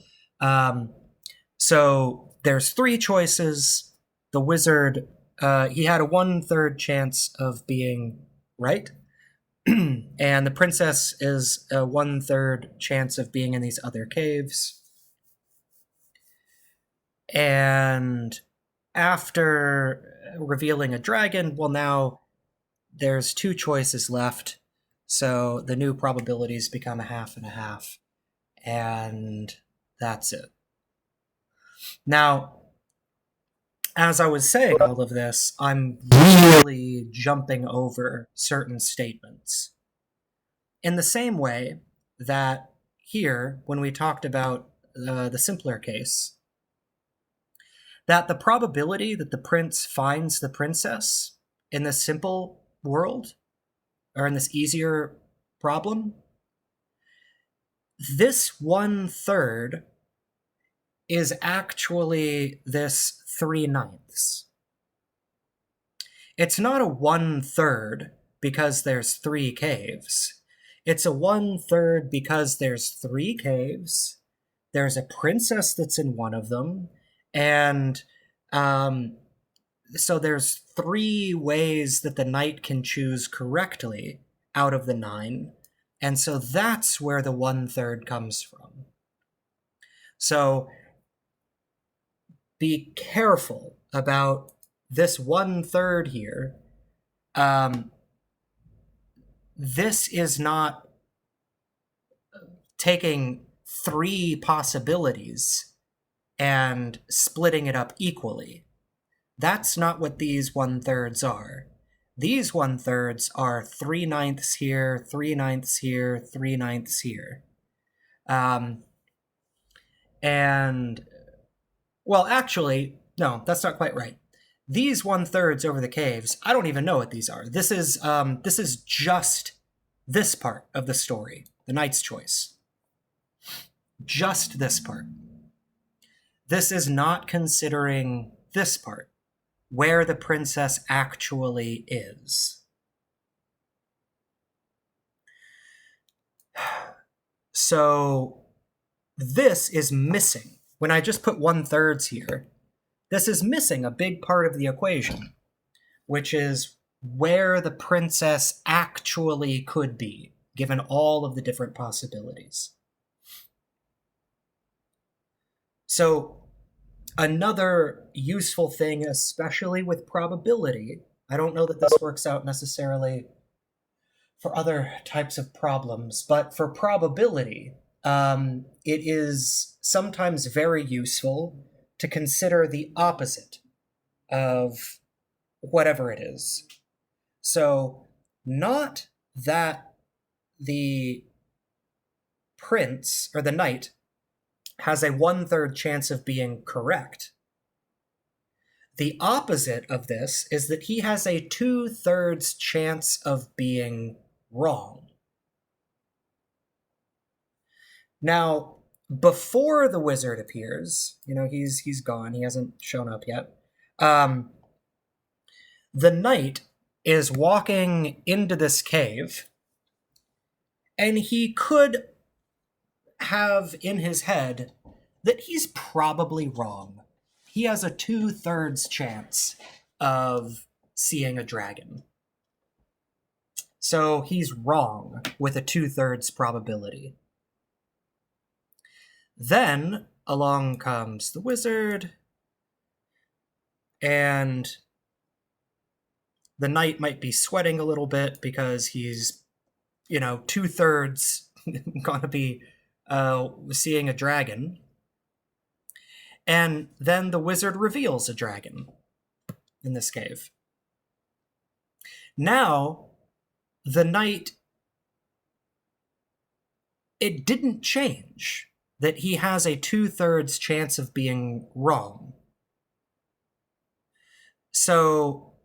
So there's 3 choices. The wizard, he had a 1/3 chance of being right. And the princess is a 1/3 chance of being in these other caves. And after revealing a dragon, well, now there's 2 choices left. So the new probabilities become a 1/2 and a 1/2. And that's it. Now, as I was saying all of this, I'm really jumping over certain statements. In the same way that here, when we talked about the simpler case, that the probability that the prince finds the princess in this simple world, or in this easier problem, this 1/3 is actually this 3/9. It's not a 1/3 because there's 3 caves. It's a 1/3 because there's 3 caves, there's a princess that's in one of them, and so there's 3 ways that the knight can choose correctly out of the 9, and so that's where the 1/3 comes from. So be careful about this 1/3 here. This is not taking 3 possibilities and splitting it up equally. That's not what these 1/3 are. These 1/3 are 3/9 here, 3/9 here, 3/9 here. And, well, actually, no, that's not quite right. These 1/3 over the caves, I don't even know what these are. This is just this part of the story, the knight's choice. Just this part. This is not considering this part, where the princess actually is. So this is missing. When I just put 1/3 here, this is missing a big part of the equation, which is where the princess actually could be, given all of the different possibilities. So another useful thing, especially with probability, I don't know that this works out necessarily for other types of problems, but for probability, it is sometimes very useful to consider the opposite of whatever it is. So, not that the prince or the knight has a 1/3 chance of being correct. The opposite of this is that he has a 2/3 chance of being wrong. Now, before the wizard appears, he's gone, he hasn't shown up yet. The knight is walking into this cave, and he could have in his head that he's probably wrong. He has a 2/3 chance of seeing a dragon. So he's wrong with a 2/3 probability. Then along comes the wizard, and the knight might be sweating a little bit because he's, 2/3 gonna be seeing a dragon. And then the wizard reveals a dragon in this cave. Now, the knight, it didn't change that he has a 2/3 chance of being wrong. So,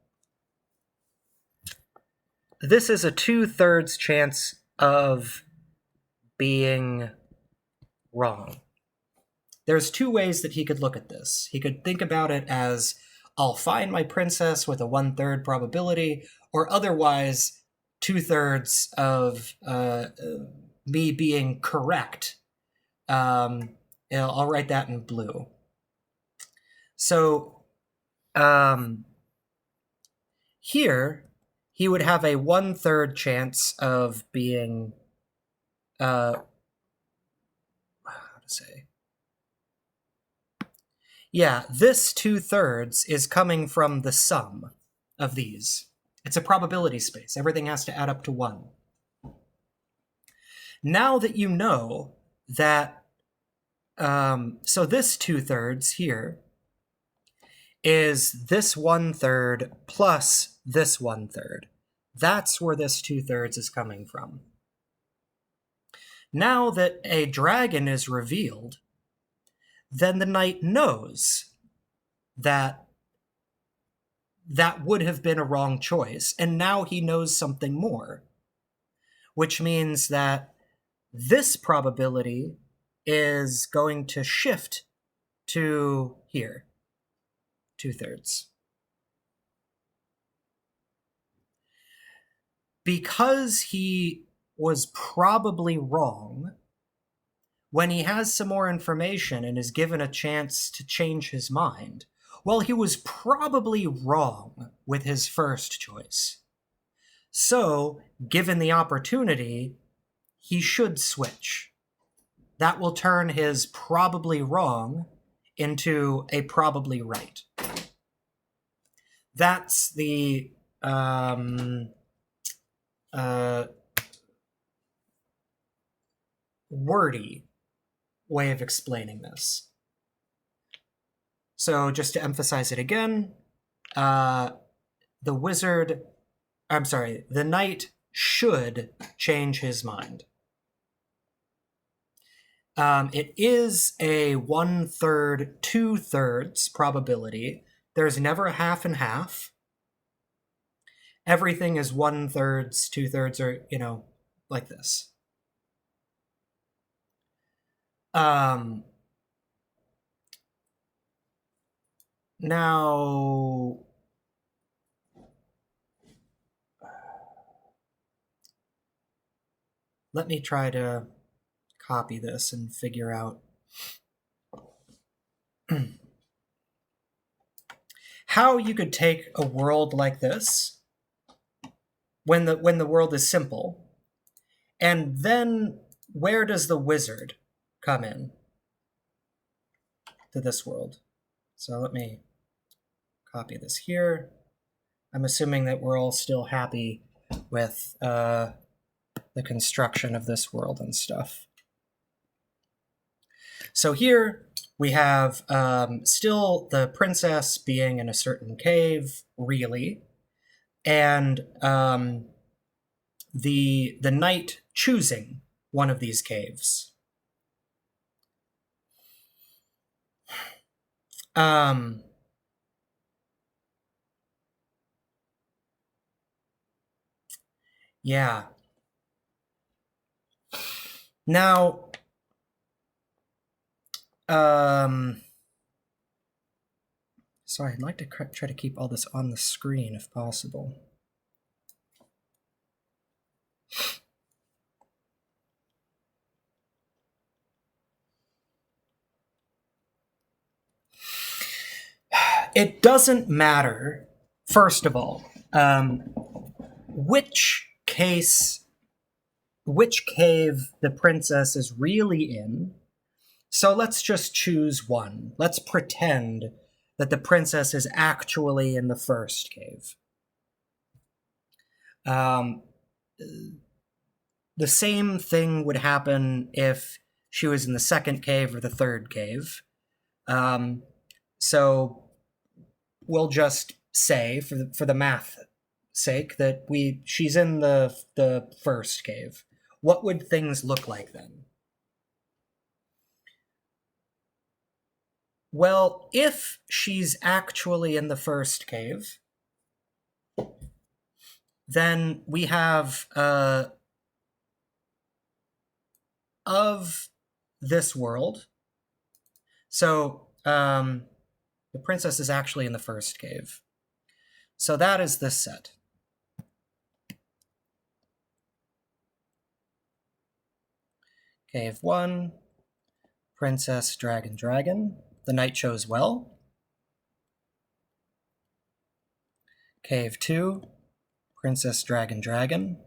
this is a 2/3 chance of being wrong. There's two ways that he could look at this. He could think about it as, I'll find my princess with a 1/3 probability, or otherwise 2/3 of me being correct. I'll write that in blue. So here he would have a 1/3 chance of being how to say. Yeah, this 2/3 is coming from the sum of these. It's a probability space. Everything has to add up to 1. Now that you know that, so this 2/3 here is this 1/3 plus this 1/3. That's where this 2/3 is coming from. Now that a dragon is revealed, then the knight knows that that would have been a wrong choice, and now he knows something more, which means that this probability is going to shift to here, 2/3. Because he was probably wrong, when he has some more information and is given a chance to change his mind, well, he was probably wrong with his first choice. So, given the opportunity, he should switch. That will turn his probably wrong into a probably right. That's the wordy way of explaining this. So just to emphasize it again, the knight should change his mind. It is a 1/3, 2/3 probability. There's never a half and half. Everything is 1/3, 2/3, or, like this. Now, let me try to copy this and figure out how you could take a world like this when the world is simple, and then where does the wizard come in? to this world. So let me copy this here. I'm assuming that we're all still happy with the construction of this world and stuff. So here we have still the princess being in a certain cave, really, and the knight choosing one of these caves. Yeah. Now, sorry, I'd like to try to keep all this on the screen if possible. It doesn't matter, first of all, which cave the princess is really in. So let's just choose one. Let's pretend that the princess is actually in the first cave. The same thing would happen if she was in the second cave or the third cave. So we'll just say, for the math sake, that she's in the first cave. What would things look like then? Well, if she's actually in the first cave, then we have of this world. So the princess is actually in the first cave. So that is this set. Cave 1, princess, dragon, dragon. The knight chose well. Cave 2, princess, dragon, dragon.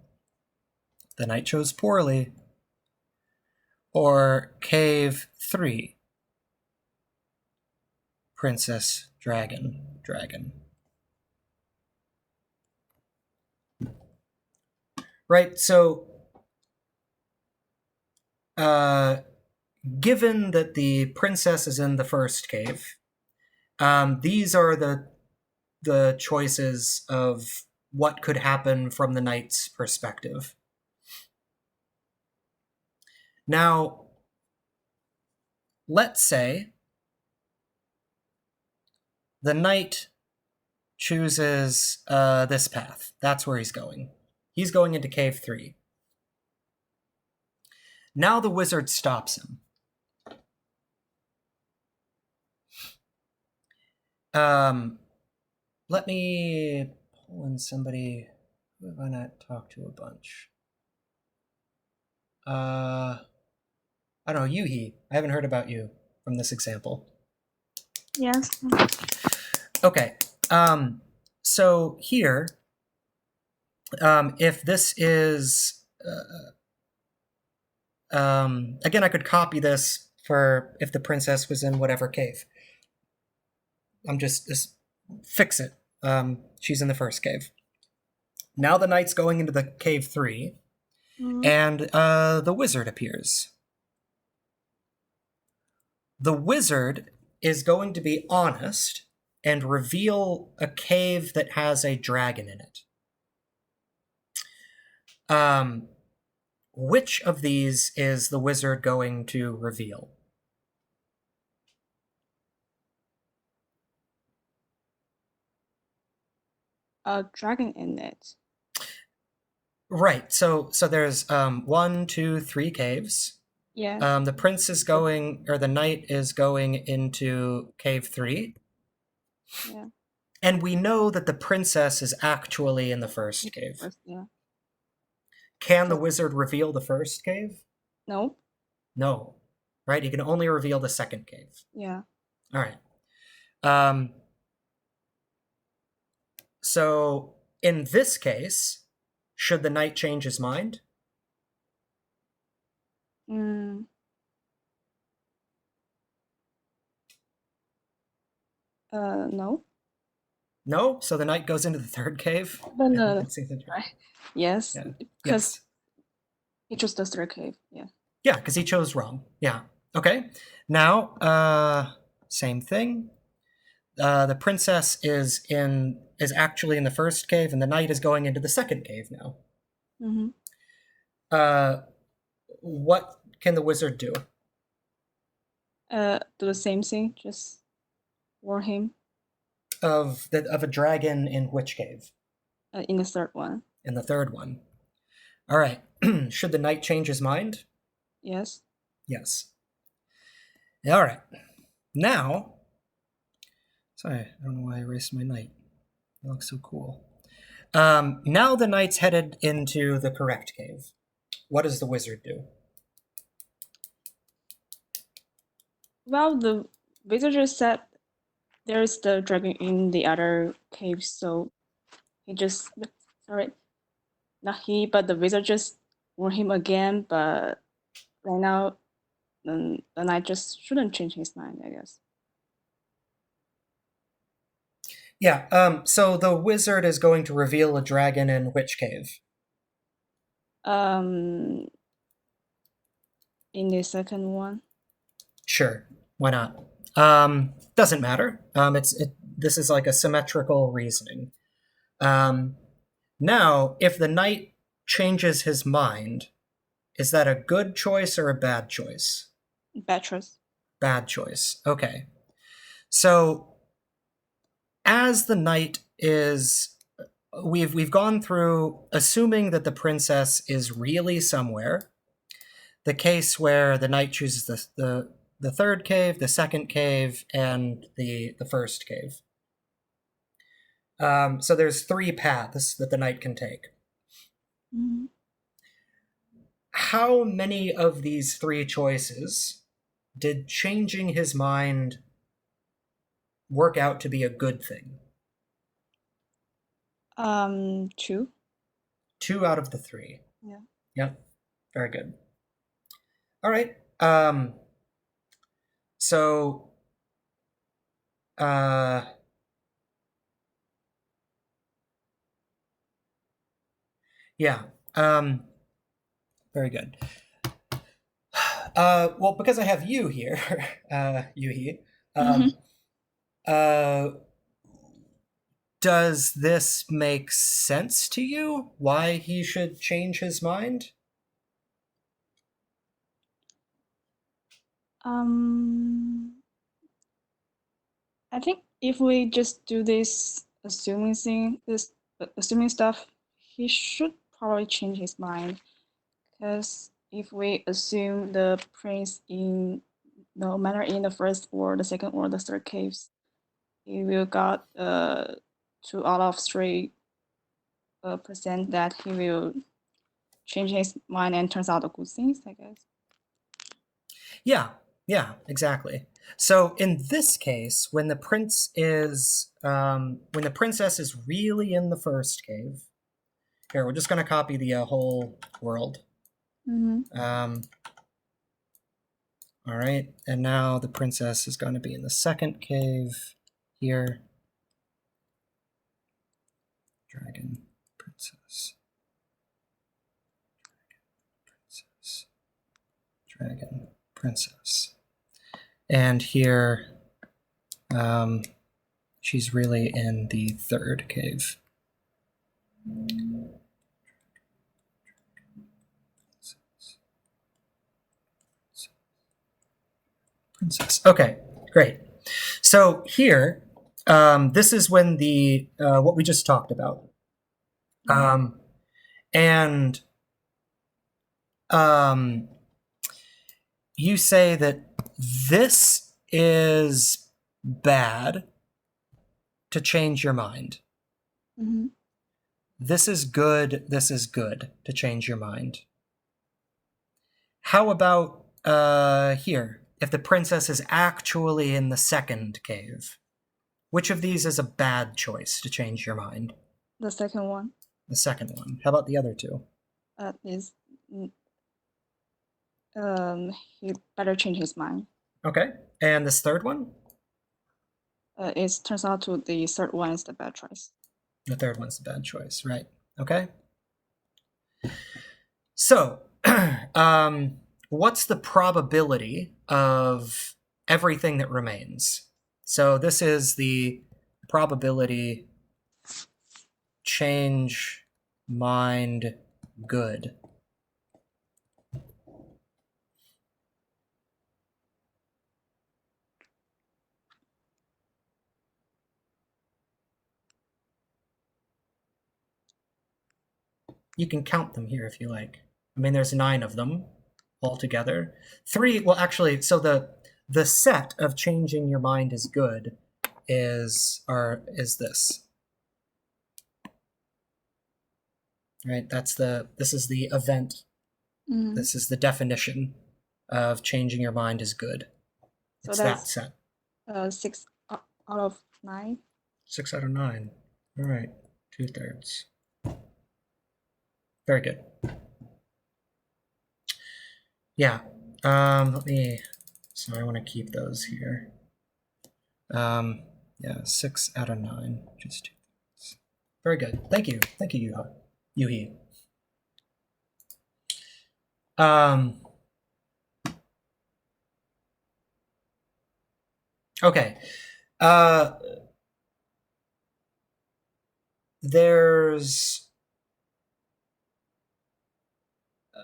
The knight chose poorly. Or cave 3, princess, dragon, dragon. Right, so given that the princess is in the first cave, these are the choices of what could happen from the knight's perspective. Now, let's say the knight chooses this path. That's where he's going. He's going into cave 3. Now the wizard stops him. Let me pull in somebody. Who have I not talked to a bunch? I don't know, Yuhi. I haven't heard about you from this example. Yes. Okay. So here, if this is, again, I could copy this for if the princess was in whatever cave. I'm just fix it. She's in the first cave. Now the knight's going into the cave 3, and the wizard appears. The wizard is going to be honest and reveal a cave that has a dragon in it. Which of these is the wizard going to reveal? A dragon in it. Right. So there's 1, 2, 3 caves. Yeah. The prince is going, or the knight is going into cave 3. Yeah. And we know that the princess is actually in the first cave. First, yeah. Can the wizard reveal the first cave? No. No. Right? He can only reveal the second cave. Yeah. All right. So in this case, should the knight change his mind? No. No? So the knight goes into the third cave? But no. And sees the- Right. Yes. Yeah. Because Yes. he chose the third cave. Yeah. Yeah, because he chose wrong. Yeah. Okay. Now, same thing. The princess is actually in the first cave, and the knight is going into the second cave now. Mm-hmm. What can the wizard do? Do the same thing. Just warn him Of a dragon in which cave? in the third one. In the third one. All right. Should the knight change his mind? Yes. Yes. All right. Now, sorry, I don't know why I erased my knight. It looks so cool. Now the knight's headed into the correct cave. What does the wizard do? Well, the wizard just said there's the dragon in the other cave, so he just sorry, not he, but the wizard just warned him again. But right now, the knight just shouldn't change his mind, I guess. Yeah, so the wizard is going to reveal a dragon in which cave? In the second one. Sure, why not? Doesn't matter. This is like a symmetrical reasoning. Now, if the knight changes his mind, is that a good choice or a bad choice? Bad choice. Bad choice. Okay. So, as the knight is, we've gone through assuming that the princess is really somewhere. The case where the knight chooses the third cave, the second cave, and the first cave. So there's 3 paths that the knight can take. Mm-hmm. How many of these 3 choices did changing his mind work out to be a good thing? 2. 2 out of the 3. Yeah. Yep. Very good. All right. So, yeah. Very good. Well, because I have you here, Yuhi, does this make sense to you? Why he should change his mind? I think if we just do this assuming stuff, he should probably change his mind. Because if we assume the prince in no matter in the first or the second or the third caves, he will got 2 out of 3 percent that he will change his mind and turns out the good things, I guess. Yeah, exactly. So in this case, when the princess is really in the first cave, here we're just going to copy the whole world. Mm-hmm. All right, and now the princess is going to be in the second cave here. Dragon, princess. Dragon, princess. And here, she's really in the third cave. Princess. Okay, great. So here, this is when the what we just talked about, and you say that this is bad to change your mind. Mm-hmm. This is good to change your mind. How about here? If the princess is actually in the second cave, which of these is a bad choice to change your mind? The second one. The second one. How about the other 2? He better change his mind. Okay. And this third one? it turns out to the third one is the bad choice. The third one's the bad choice, right? Okay. So, what's the probability of everything that remains? So this is the probability change mind good. You can count them here if you like. I mean, there's 9 of them altogether. 3, well, actually, so the set of changing your mind is good is this. Right? This is the event. Mhm. This is the definition of changing your mind is good. So It's that that's set. 6 out of 9. 6 out of 9. All right. 2/3. Very good. Yeah. So I want to keep those here. Yeah, 6 out of 9. Just 2/3. Very good. Thank you. Thank you, Yuhi. Okay. There's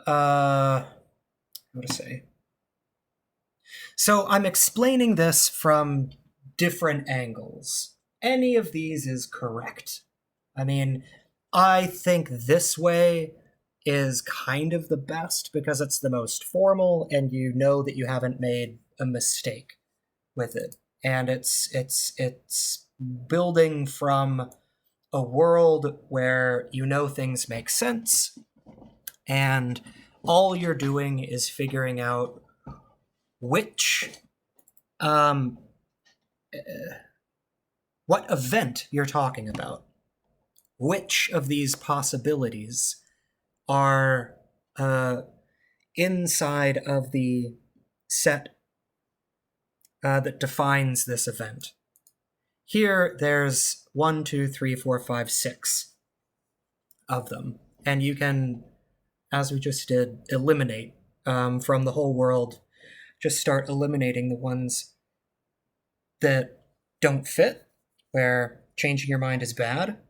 how to say. So I'm explaining this from different angles. Any of these is correct. I mean, I think this way is kind of the best because it's the most formal and you know that you haven't made a mistake with it. And it's building from a world where you know things make sense and all you're doing is figuring out which what event you're talking about. Which of these possibilities are inside of the set that defines this event. Here, there's 1, 2, 3, 4, 5, 6 of them. And you can, as we just did, eliminate from the whole world. Just start eliminating the ones that don't fit, where changing your mind is bad.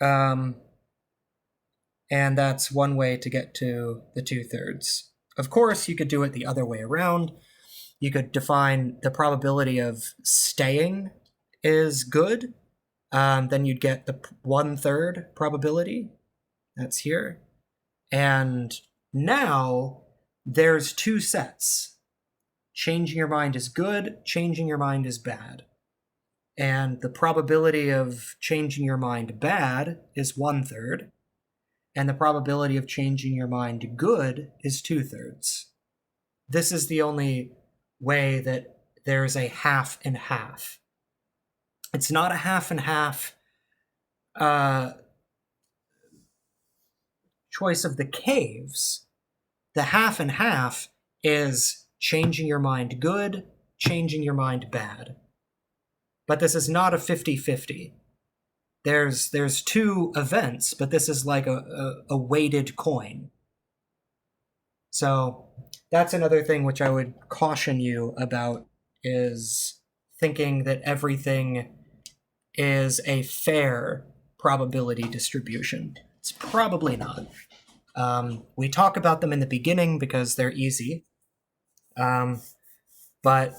And that's one way to get to the 2/3. Of course, you could do it the other way around. You could define the probability of staying is good. Then you'd get the 1/3 probability. That's here. And now there's 2 sets. Changing your mind is good, changing your mind is bad. And the probability of changing your mind bad is 1/3. And the probability of changing your mind good is 2/3. This is the only way that there's a half and half. It's not a half and half choice of the caves. The half and half is changing your mind good, changing your mind bad. But this is not a 50-50. There's 2 events, but this is like a weighted coin. So that's another thing which I would caution you about, is thinking that everything is a fair probability distribution. It's probably not. We talk about them in the beginning because they're easy. But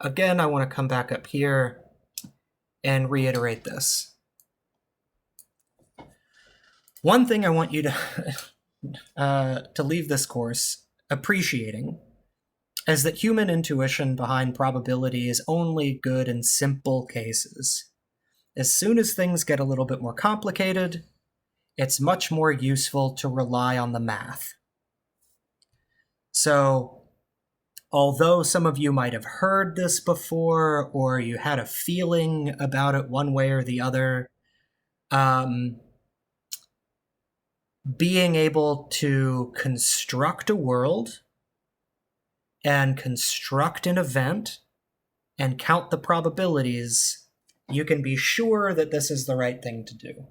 again, I want to come back up here and reiterate this. One thing I want you to leave this course appreciating is that human intuition behind probability is only good in simple cases. As soon as things get a little bit more complicated, it's much more useful to rely on the math. So, although some of you might have heard this before, or you had a feeling about it one way or the other, being able to construct a world and construct an event and count the probabilities, you can be sure that this is the right thing to do.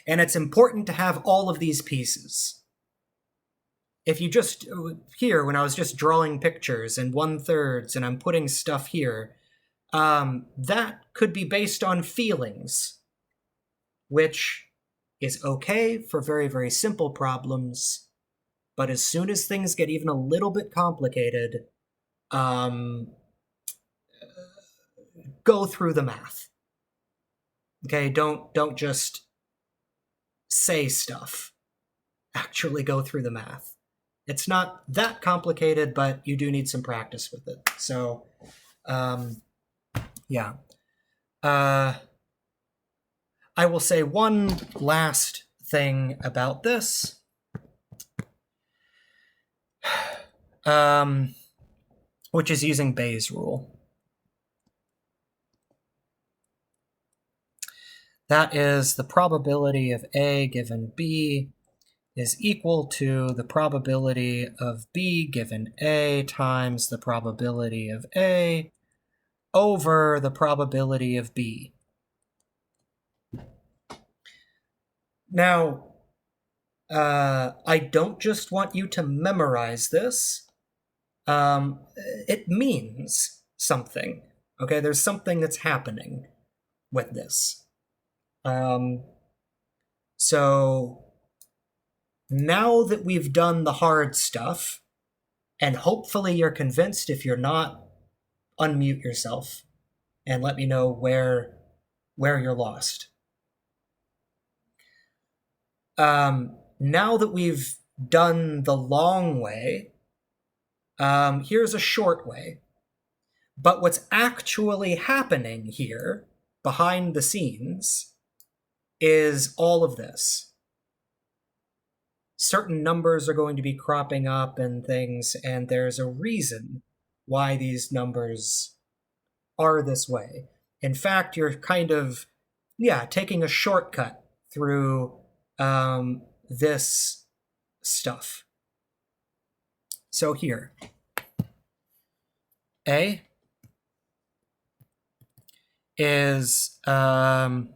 And it's important to have all of these pieces. If you just, here, when I was just drawing pictures and 1/3 and I'm putting stuff here, that could be based on feelings, which is okay for very, very simple problems. But as soon as things get even a little bit complicated, go through the math. Okay, don't just say stuff. Actually go through the math. It's not that complicated, but you do need some practice with it. So, yeah. I will say one last thing about this. Which is using Bayes' rule. That is the probability of A given B is equal to the probability of B given A times the probability of A over the probability of B. Now, I don't just want you to memorize this. It means something. Okay, there's something that's happening with this. So now that we've done the hard stuff, and hopefully you're convinced, if you're not, unmute yourself and let me know where you're lost. Now that we've done the long way, here's a short way. But what's actually happening here, behind the scenes, is all of this. Certain numbers are going to be cropping up and things, and there's a reason why these numbers are this way. In fact, you're kind of, taking a shortcut through this stuff. So here, A is the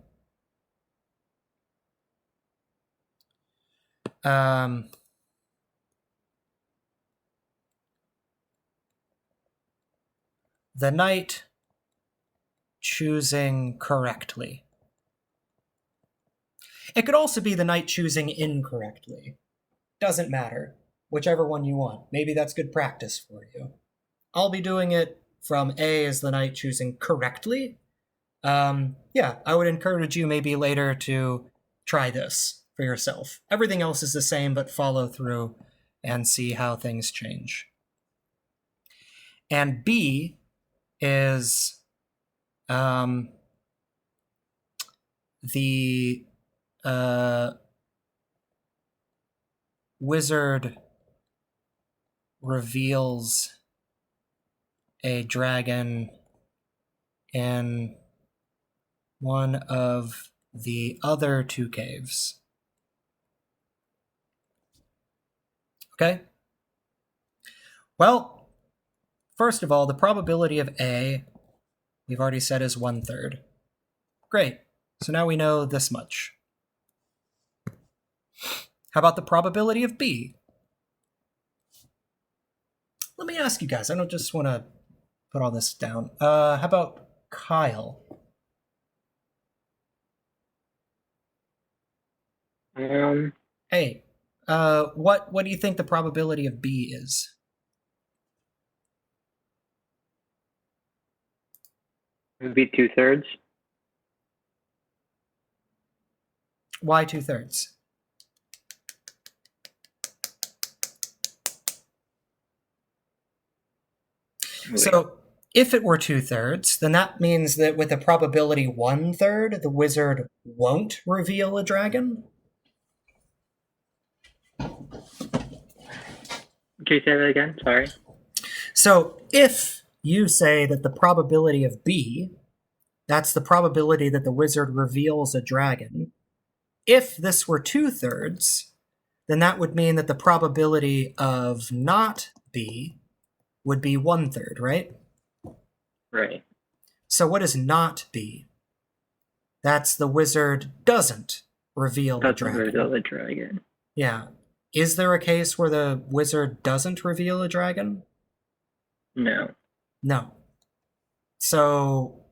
knight choosing correctly. It could also be the knight choosing incorrectly. Doesn't matter. Whichever one you want. Maybe that's good practice for you. I'll be doing it from A as the knight choosing correctly. I would encourage you maybe later to try this for yourself. Everything else is the same, but follow through and see how things change. And B is the wizard reveals a dragon in one of the other two caves. Okay? Well, first of all, the probability of A, we've already said, is 1/3. Great. So now we know this much. How about the probability of B? Let me ask you guys. I don't just want to put all this down. How about Kyle? Hey, what do you think the probability of B is? It would be 2/3. Why 2/3? So if it were 2/3, then that means that with a probability 1/3, the wizard won't reveal a dragon. Can you say that again? Sorry. So if you say that the probability of B, that's the probability that the wizard reveals a dragon, if this were 2/3, then that would mean that the probability of not B would be 1/3, right? Right. So what is not B? That's the wizard doesn't reveal the Doesn't dragon. reveal the dragon. Yeah. Is there a case where the wizard doesn't reveal a dragon? No. No. So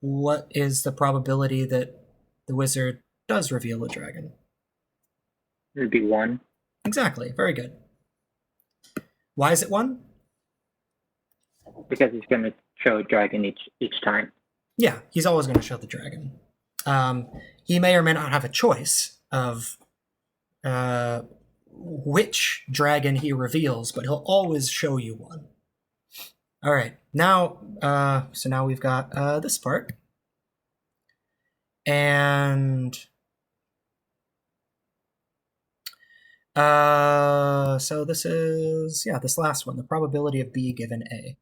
what is the probability that the wizard does reveal a dragon? It would be 1. Exactly. Very good. Why is it 1? Because he's going to show a dragon each time. Yeah, he's always going to show the dragon. He may or may not have a choice of which dragon he reveals, but he'll always show you one. All right, now, so now we've got this part. And so this is, yeah, this last one, the probability of B given A.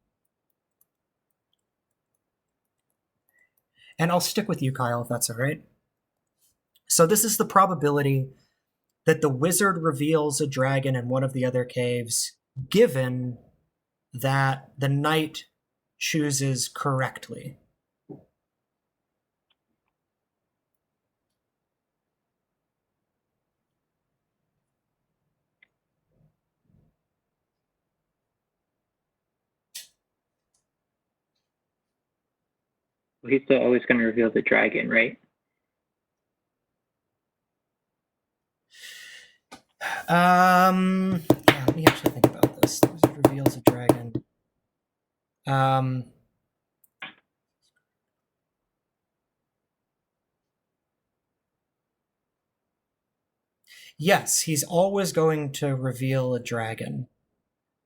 And I'll stick with you, Kyle, if that's all right. So this is the probability that the wizard reveals a dragon in one of the other caves, given that the knight chooses correctly. Well, he's still always going to reveal the dragon, right? Yeah, let me actually think about this. The wizard reveals a dragon. Yes, he's always going to reveal a dragon.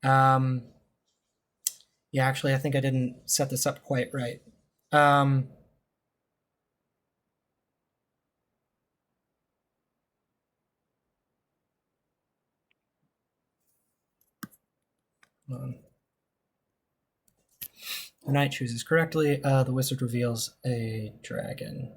Yeah, actually, I think I didn't set this up quite right. Hold on. The knight chooses correctly. The wizard reveals a dragon.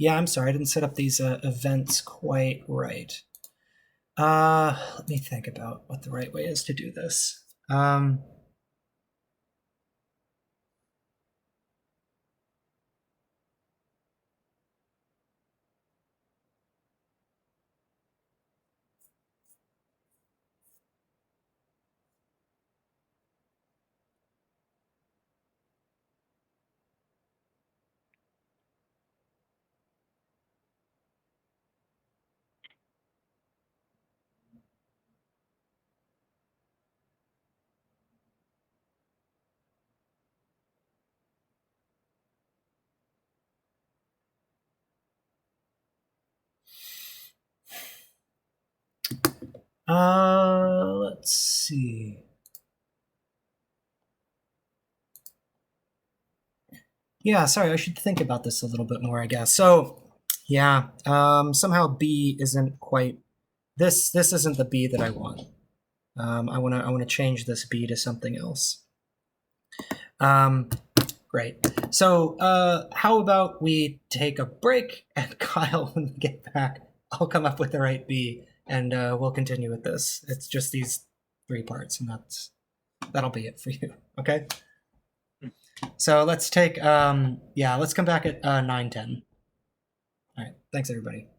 Yeah, I'm sorry, I didn't set up these events quite right. Let me think about what the right way is to do this. Let's see. Yeah, sorry, I should think about this a little bit more, I guess. So, yeah, somehow B isn't quite this isn't the B that I want. I want to change this B to something else. Great. So, how about we take a break, and Kyle, when we get back, I'll come up with the right B, and we'll continue with this. It's just these 3 parts, and that'll be it for you. Okay. So let's take let's come back at 9:10. All right. Thanks, everybody.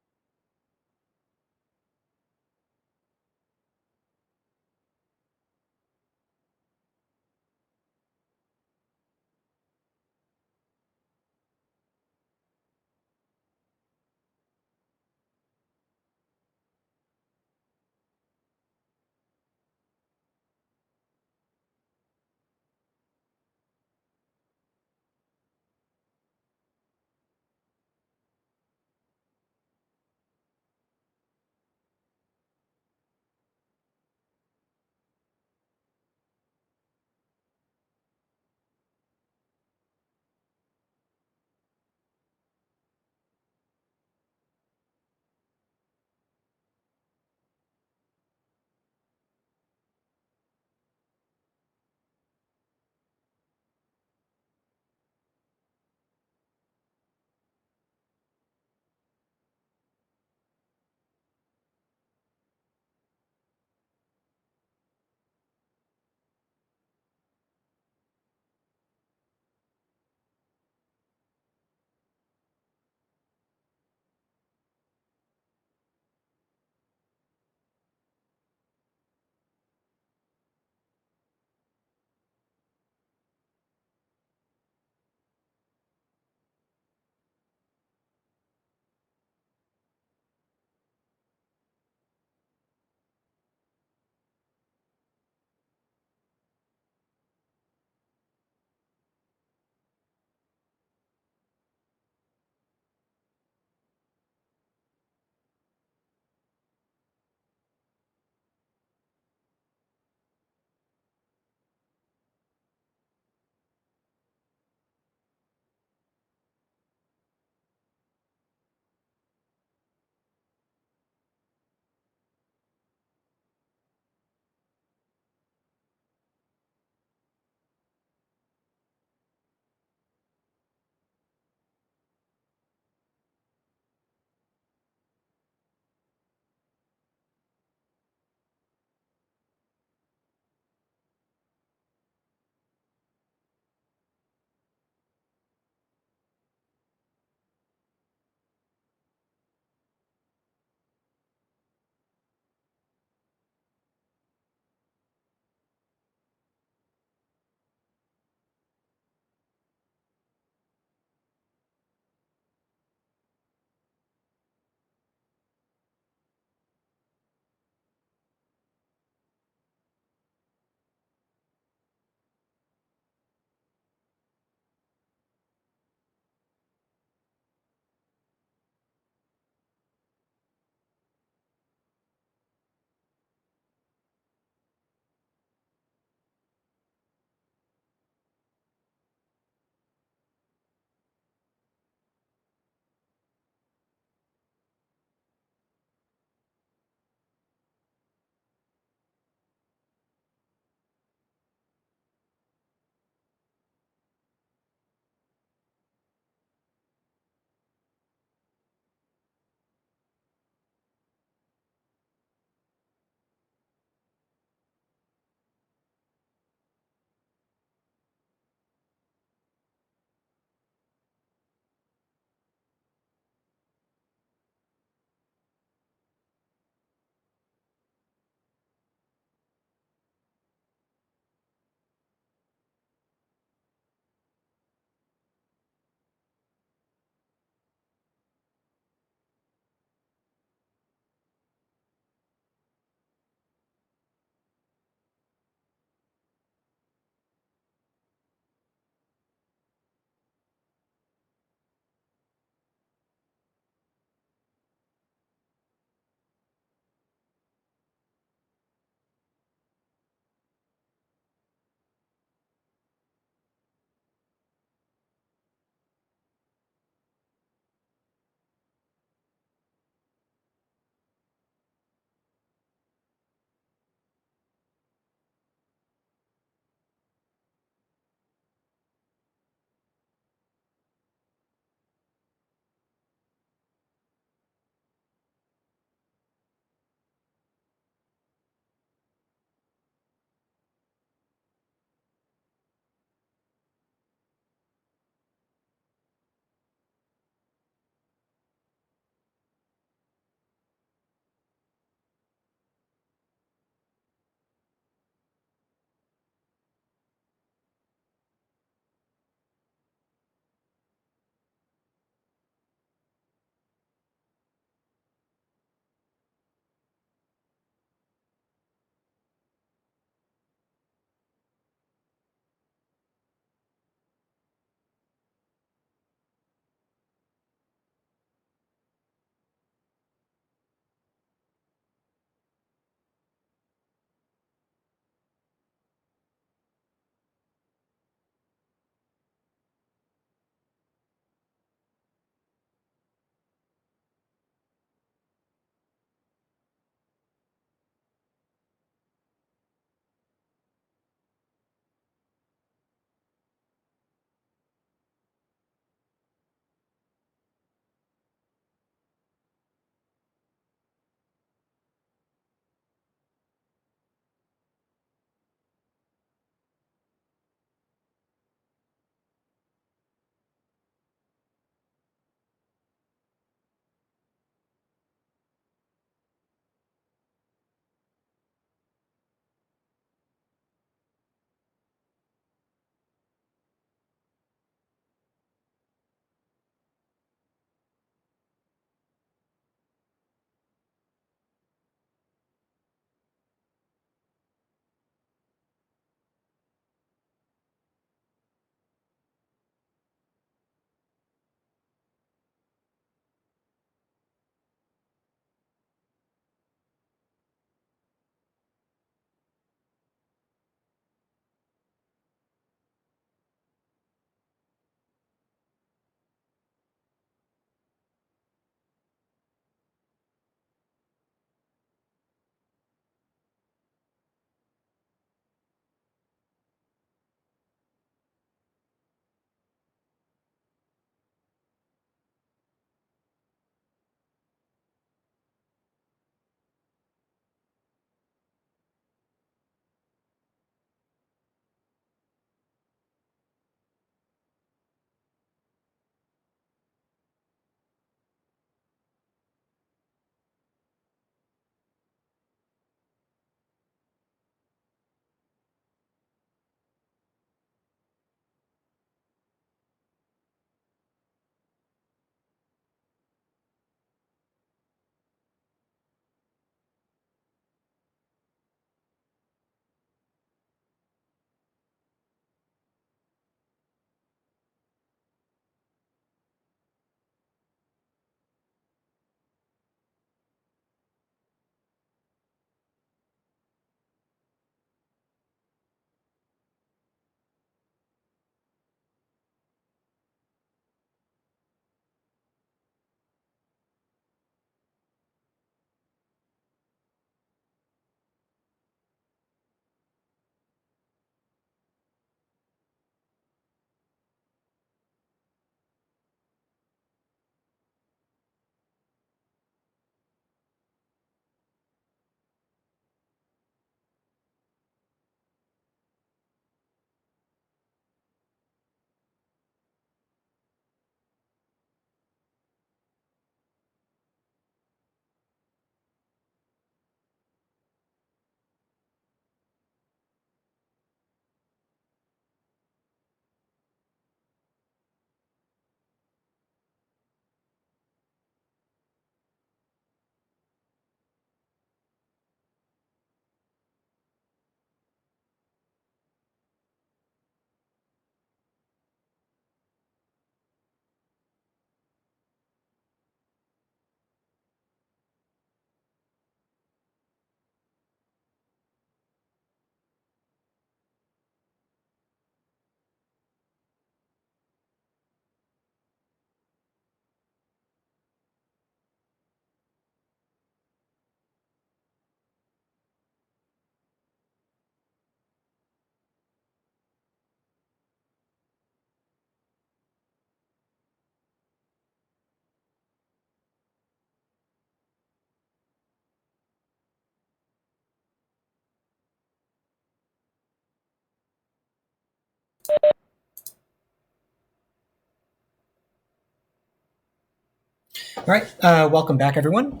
All right, welcome back, everyone.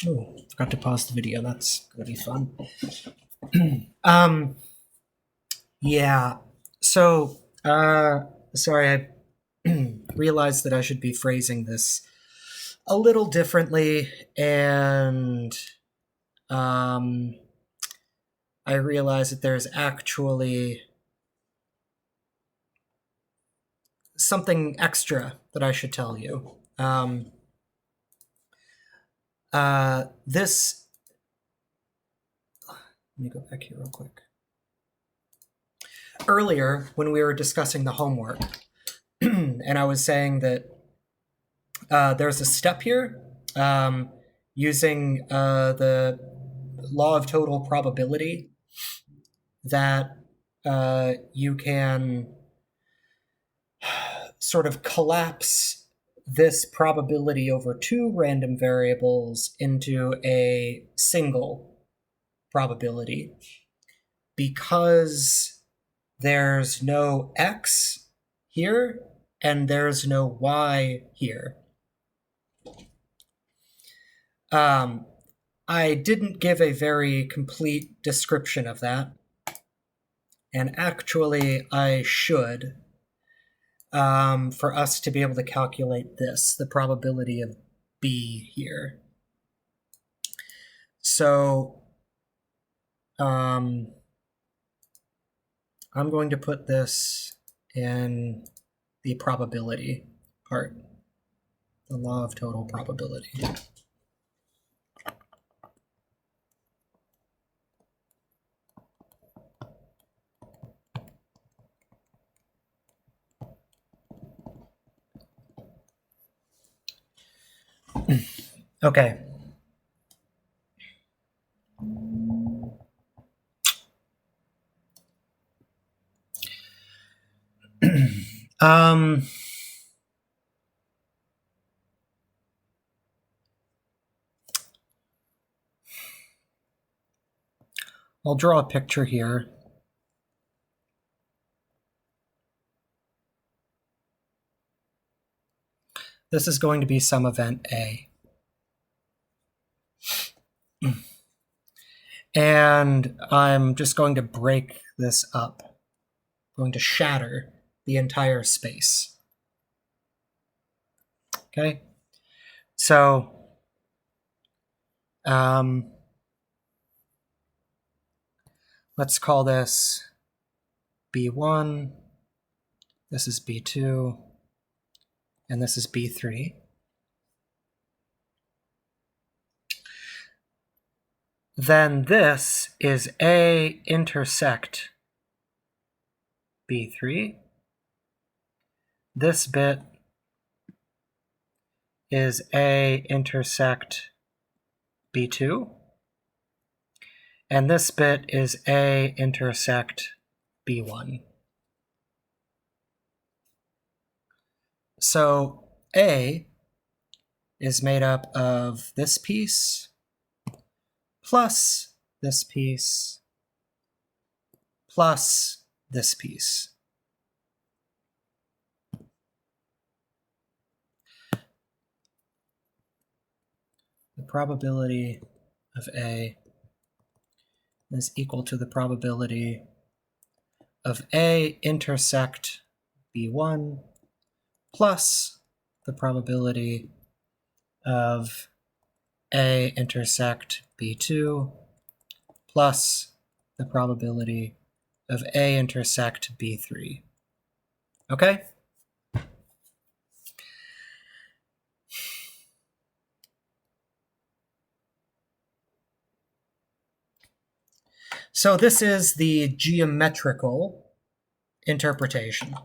Oh, forgot to pause the video. That's gonna be fun. Yeah. So, sorry, I realized that I should be phrasing this a little differently, and I realized that there's actually something extra that I should tell you. This. Let me go back here real quick. Earlier, when we were discussing the homework, and I was saying that there's a step here using the law of total probability that you can sort of collapse this probability over two random variables into a single probability because there's no x here and there's no y here. I didn't give a very complete description of that, and actually I should, for us to be able to calculate this, the probability of b here. So I'm going to put this in the probability part, the law of total probability. Okay. I'll draw a picture here. This is going to be some event A. And I'm just going to break this up. I'm going to shatter the entire space. Okay? So, let's call this B1, this is B2, and this is B3. Then this is A intersect B3. This bit is A intersect B2. And this bit is A intersect B1. So A is made up of this piece plus this piece plus this piece. The probability of A is equal to the probability of A intersect B1 plus the probability of A intersect B2 plus the probability of A intersect B3. Okay? So this is the geometrical interpretation.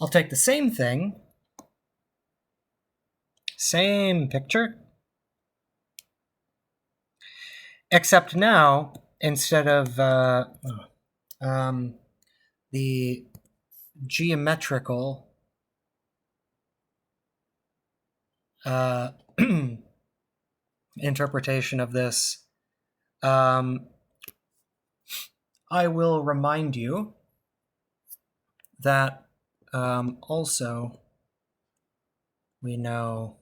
I'll take the same thing, same picture, except now, instead of the geometrical interpretation of this, I will remind you that also we know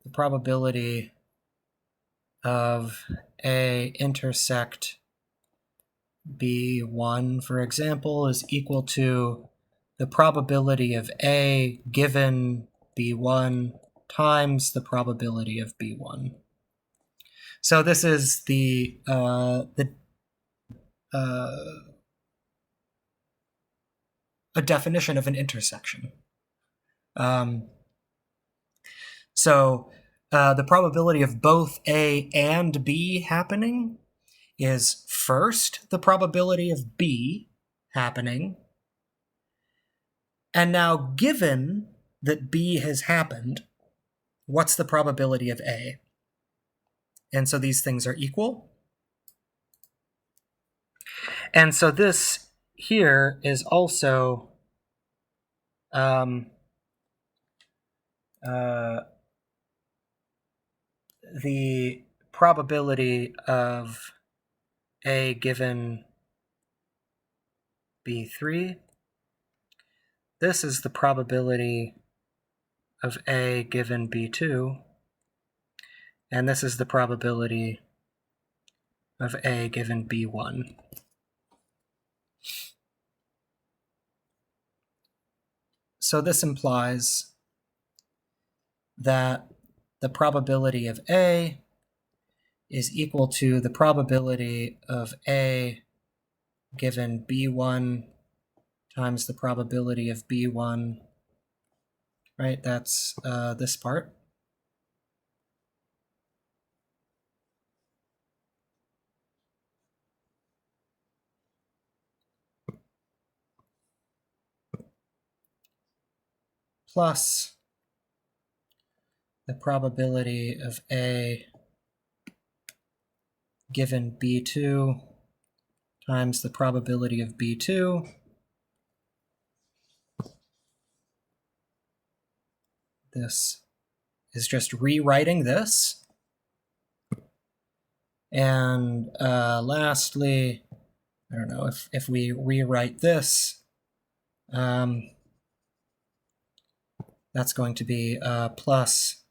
the probability of A intersect B1, for example, is equal to the probability of A given B1 times the probability of B1. So this is a definition of an intersection. So the probability of both A and B happening is first the probability of B happening, and now given that B has happened, what's the probability of A? And so these things are equal. And so this here is also the probability of A given B3. This is the probability of A given B2. And this is the probability of A given B1. So this implies that the probability of A is equal to the probability of A given B1 times the probability of B1, right? That's this part. Plus the probability of A given B2 times the probability of B2. This is just rewriting this. And lastly, I don't know, if we rewrite this, that's going to be plus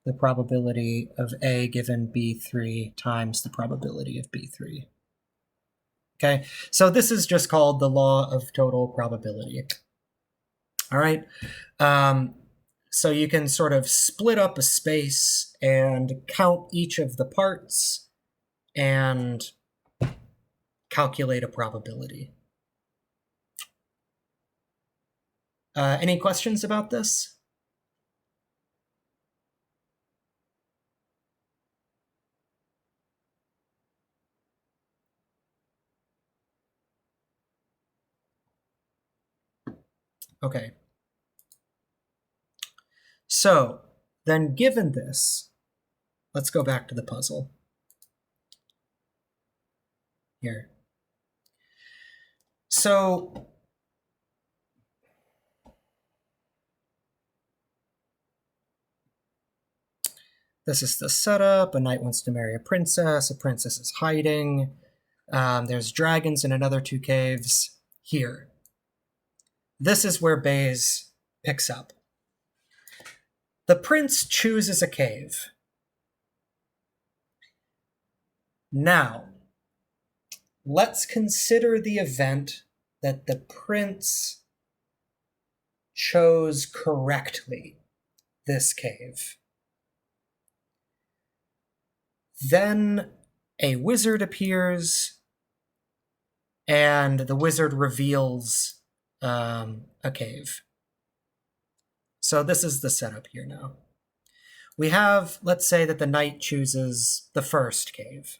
the probability of A given B3 times the probability of B3. Okay, so this is just called the law of total probability. All right, so you can sort of split up a space and count each of the parts and calculate a probability. Any questions about this? Okay. So then given this, let's go back to the puzzle here. So this is the setup. A knight wants to marry a princess is hiding. There's dragons in another two caves here. This is where Bayes picks up. The prince chooses a cave. Now, let's consider the event that the prince chose correctly this cave. Then a wizard appears, and the wizard reveals a cave. So this is the setup here now. We have, let's say that the knight chooses the first cave.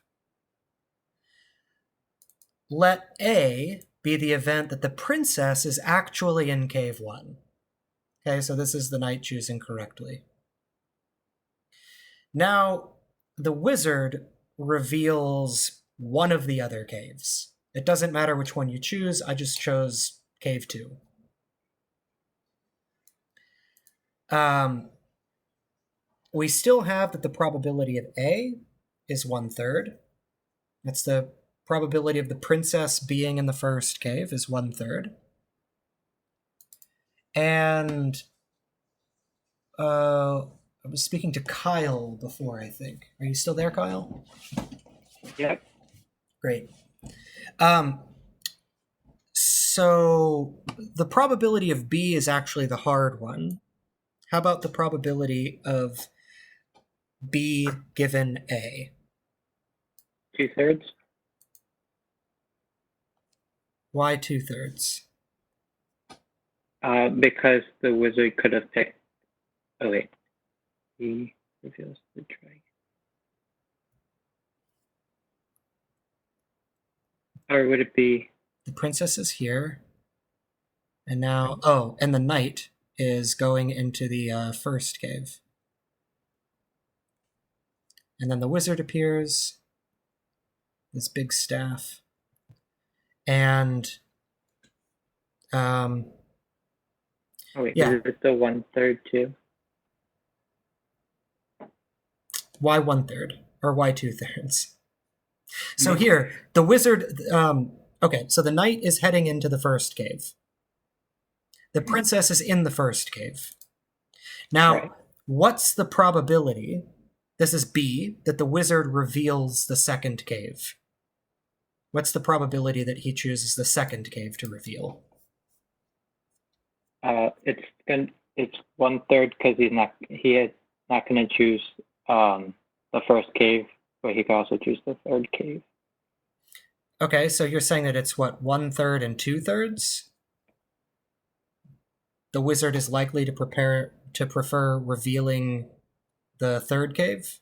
Let A be the event that the princess is actually in cave 1. Okay, so this is the knight choosing correctly. Now, the wizard reveals one of the other caves. It doesn't matter which one you choose, I just chose cave 2. We still have that the probability of A is 1/3. That's the probability of the princess being in the first cave is 1/3. And I was speaking to Kyle before, I think. Are you still there, Kyle? Yep. Great. So the probability of B is actually the hard one. How about the probability of B given A? 2/3. Why 2/3? Because the wizard could have picked. Oh wait, he reveals the dragon. Or would it be? The princess is here. And now, oh, and the knight is going into the first cave. And then the wizard appears, this big staff. And, Oh wait, yeah. is it the 1/3 too? Why 1/3? Or why 2/3? So here, the wizard, okay, so the knight is heading into the first cave. The princess is in the first cave. Now, Right. what's the probability, this is B, that the wizard reveals the second cave? What's the probability that he chooses the second cave to reveal? It's 1/3 because he is not going to choose the first cave, but he could also choose the third cave. Okay, so you're saying that it's what, 1/3 and 2/3? The wizard is likely to prefer revealing the third cave?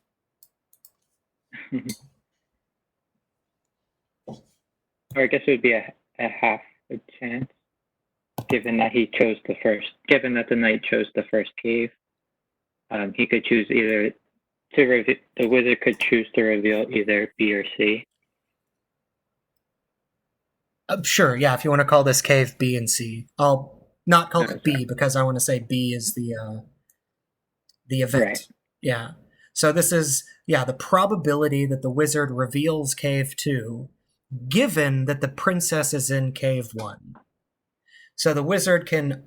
Or I guess it would be a half a chance, given that given that the knight chose the first cave. He could choose either the wizard could choose to reveal either B or C. Sure, yeah, if you want to call this cave B and C. I'll not call Okay, it B because I want to say B is the event. Right. Yeah. So this is, yeah, the probability that the wizard reveals cave 2, given that the princess is in cave 1. So the wizard can,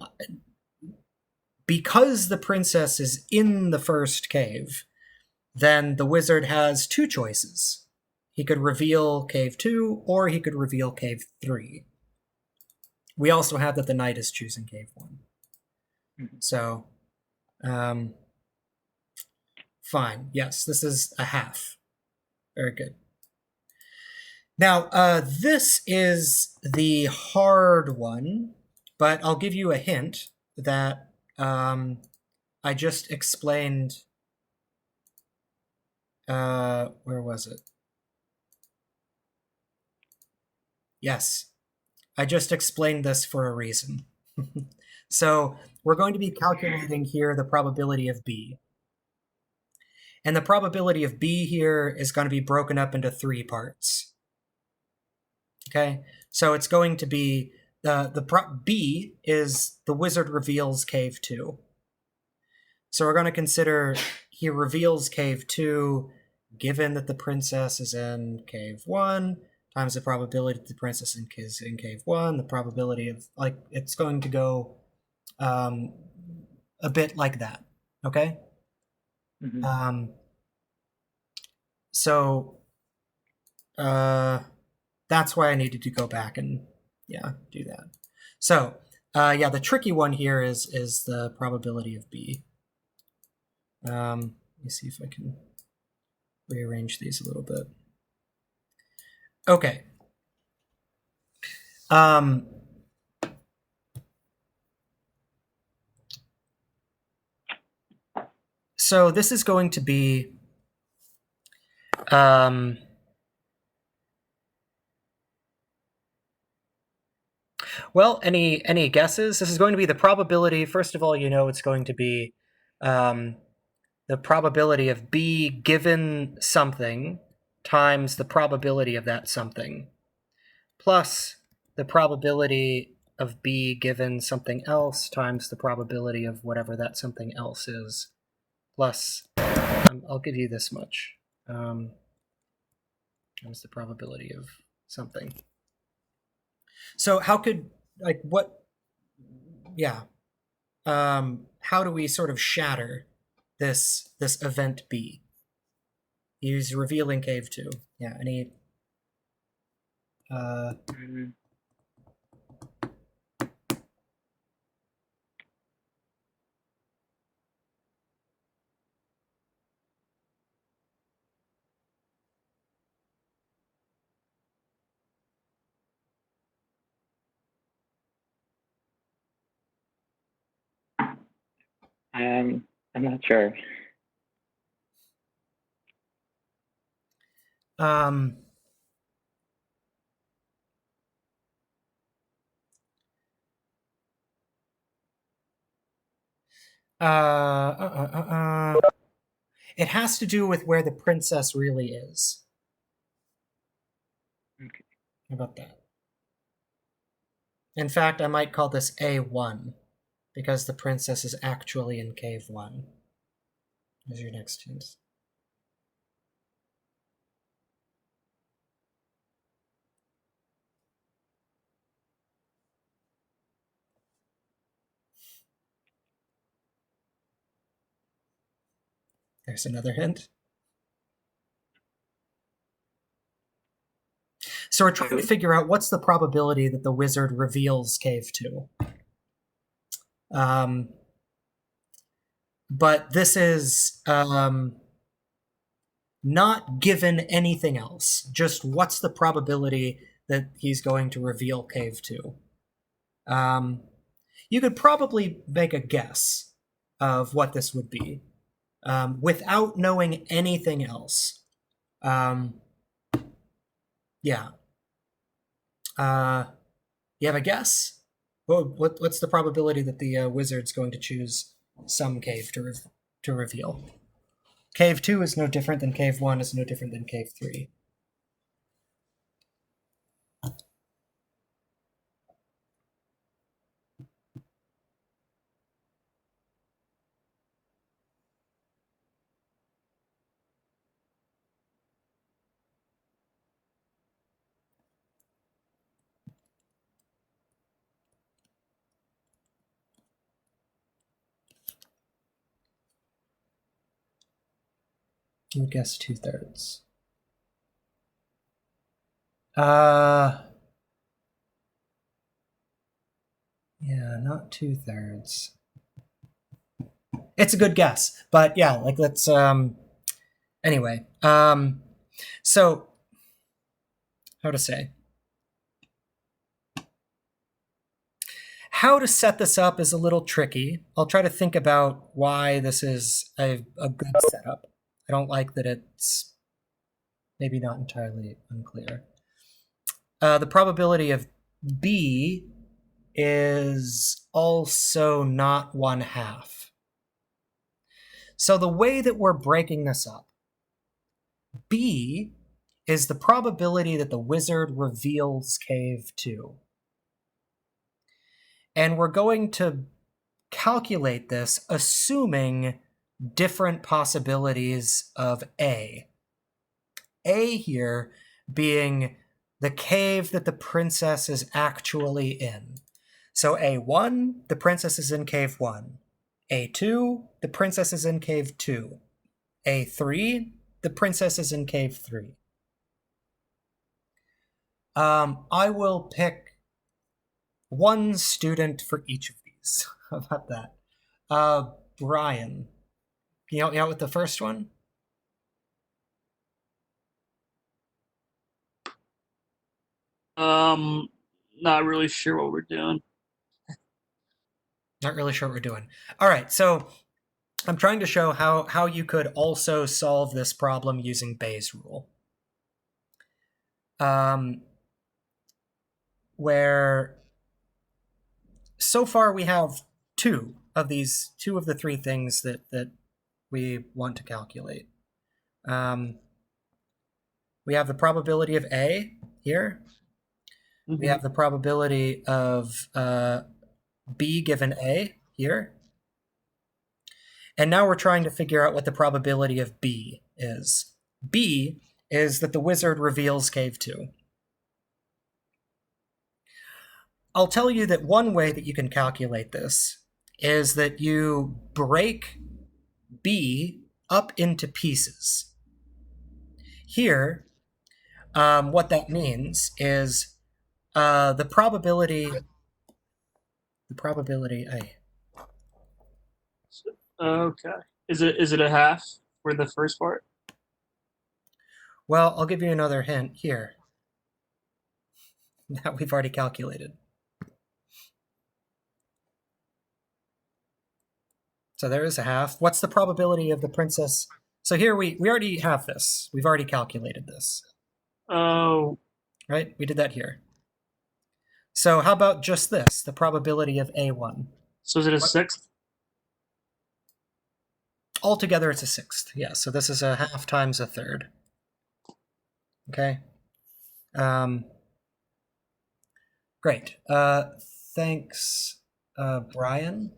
because the princess is in the first cave, then the wizard has 2 choices. He could reveal cave 2, or he could reveal cave 3. We also have that the knight is choosing cave 1. Mhm. So, fine. Yes, this is a half. Very good. Now, this is the hard one, but I'll give you a hint that I just explained. Where was it? Yes, I just explained this for a reason. So we're going to be calculating here the probability of B. And the probability of B here is going to be broken up into 3 parts. Okay, so it's going to be B is the wizard reveals cave 2. So we're going to consider he reveals cave 2 given that the princess is in cave 1 times the probability that the princess is in cave 1, the probability of, like, it's going to go a bit like that, okay? Mhm. So that's why I needed to go back and, yeah, do that. So, yeah, the tricky one here is the probability of B. Let me see if I can rearrange these a little bit. Okay. So this is going to be well, any guesses? This is going to be the probability. First of all, you know it's going to be the probability of B given something times the probability of that something, plus the probability of B given something else times the probability of whatever that something else is, plus, I'll give you this much, times the probability of something. So how could, like, what, yeah. How do we sort of shatter this event B? He's revealing cave 2. Yeah, any Mm, I'm not sure. um it has to do with where the princess really is. Okay. How about that? In fact, I might call this A1 because the princess is actually in cave 1. There's your next hint. There's another hint. So we're trying to figure out what's the probability that the wizard reveals cave 2. But this is not given anything else. Just what's the probability that he's going to reveal cave 2? You could probably make a guess of what this would be without knowing anything else. Yeah. You have a guess? What's the probability that the wizard's going to choose some cave to reveal? Cave 2 is no different than cave 1, is no different than cave 3. You would guess 2/3. Yeah, not 2/3. It's a good guess, but yeah, like let's anyway. So how to say? How to set this up is a little tricky. I'll try to think about why this is a good setup. I don't like that it's maybe not entirely unclear. The probability of B is also not 1/2. So the way that we're breaking this up, B is the probability that the wizard reveals cave 2. And we're going to calculate this assuming different possibilities of A. A here being the cave that the princess is actually in. So A1, the princess is in cave 1. A2, the princess is in cave 2. A3, the princess is in cave 3. I will pick one student for each of these. How about that? Brian, can you help me out with the first one? Not really sure what we're doing. Not really sure what we're doing. All right, so I'm trying to show how you could also solve this problem using Bayes' rule. Where so far we have two of the three things that we want to calculate. We have the probability of A here. Mm-hmm. We have the probability of B given A here. And now we're trying to figure out what the probability of B is. B is that the wizard reveals cave 2. I'll tell you that one way that you can calculate this is that you break B up into pieces. Here, what that means is the probability. Okay. Is it a half for the first part? Well, I'll give you another hint here. That we've already calculated. So there is a half. What's the probability of the princess? So here we already have this. We've already calculated this. Oh, Right? We did that here. So how about just this, the probability of A1? so is it a sixth? Altogether, it's a sixth. Yeah, so this is a half times a third. Okay. Great. Thanks, Brian.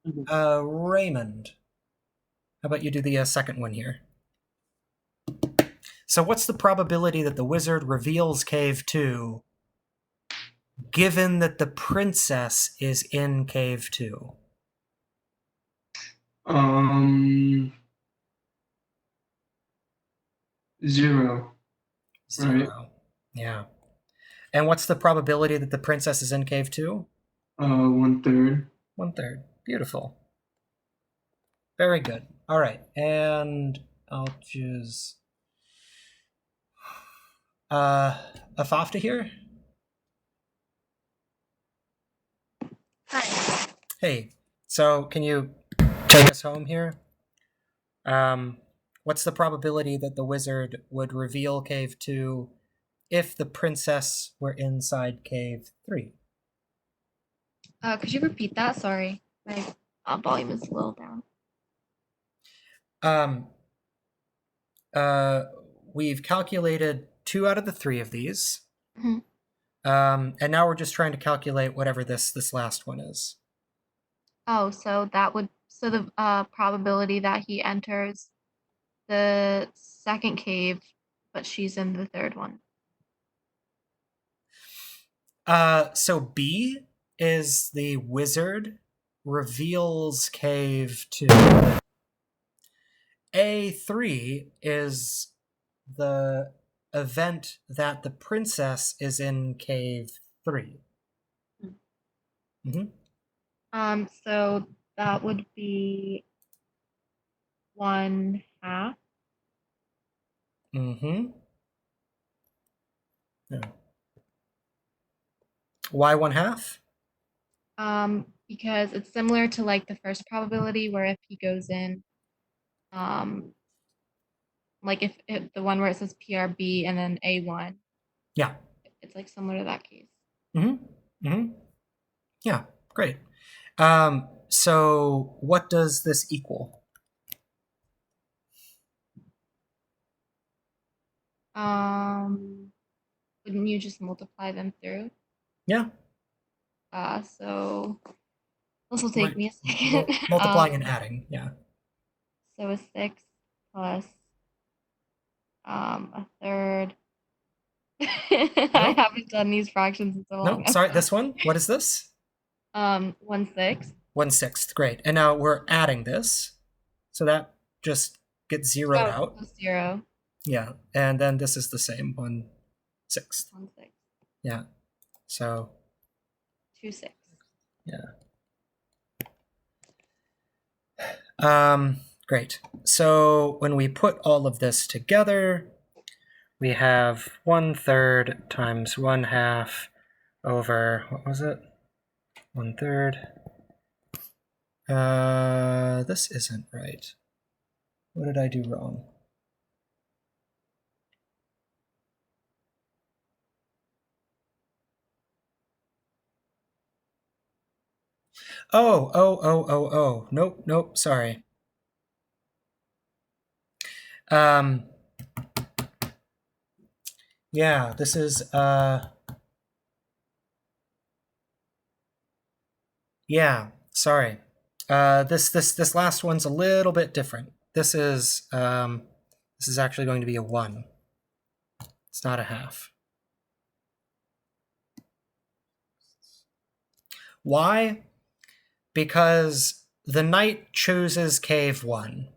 Raymond, how about you do the second one here? So what's the probability that the wizard reveals Cave 2 given that the princess is in Cave 2? 0. Zero. Right. Yeah. And what's the probability that the princess is in Cave 2? 1/3. 1/3. Beautiful. Very good. All right. And I'll choose Afafta here. Hi. Hey, so can you take us home here? What's the probability that the wizard would reveal Cave 2 if the princess were inside Cave 3? Could you repeat that? Sorry, my volume is a little down. We've calculated 2 out of the 3 of these. Mhm. And now we're just trying to calculate whatever this last one is. Oh, so the probability that he enters the second cave, but she's in the third one. So B is the wizard reveals Cave 2. A3 is the event that the princess is in Cave 3. Mm-hmm. So that would be 1/2. Mm-hmm. Yeah. Why 1/2? Because it's similar to like the first probability where if he goes in, like if the one where it says PRB and then A1. Yeah. It's like similar to that case. Mm-hmm. Mm-hmm. Yeah, great. So what does this equal? Wouldn't you just multiply them through? Yeah. So this will take Right. me a second. Multiplying and adding, yeah. So a 6 plus a third. I haven't done these fractions in so long. No, sorry, this one. What is this? 1/6. 1/6. Great. And now we're adding this. So that just gets zeroed out. 0. Yeah. And then this is the same. 1/6. 1/6. Yeah. So 2/6. yeah. Great. So when we put all of this together, we have 1/3 times 1/2 over, what was it? 1/3. This isn't right. What did I do wrong? Oh. Nope, sorry. Yeah, this is, yeah, sorry. This last one's a little bit different. This is actually going to be a 1. It's not a half. Why? Because the knight chooses cave 1.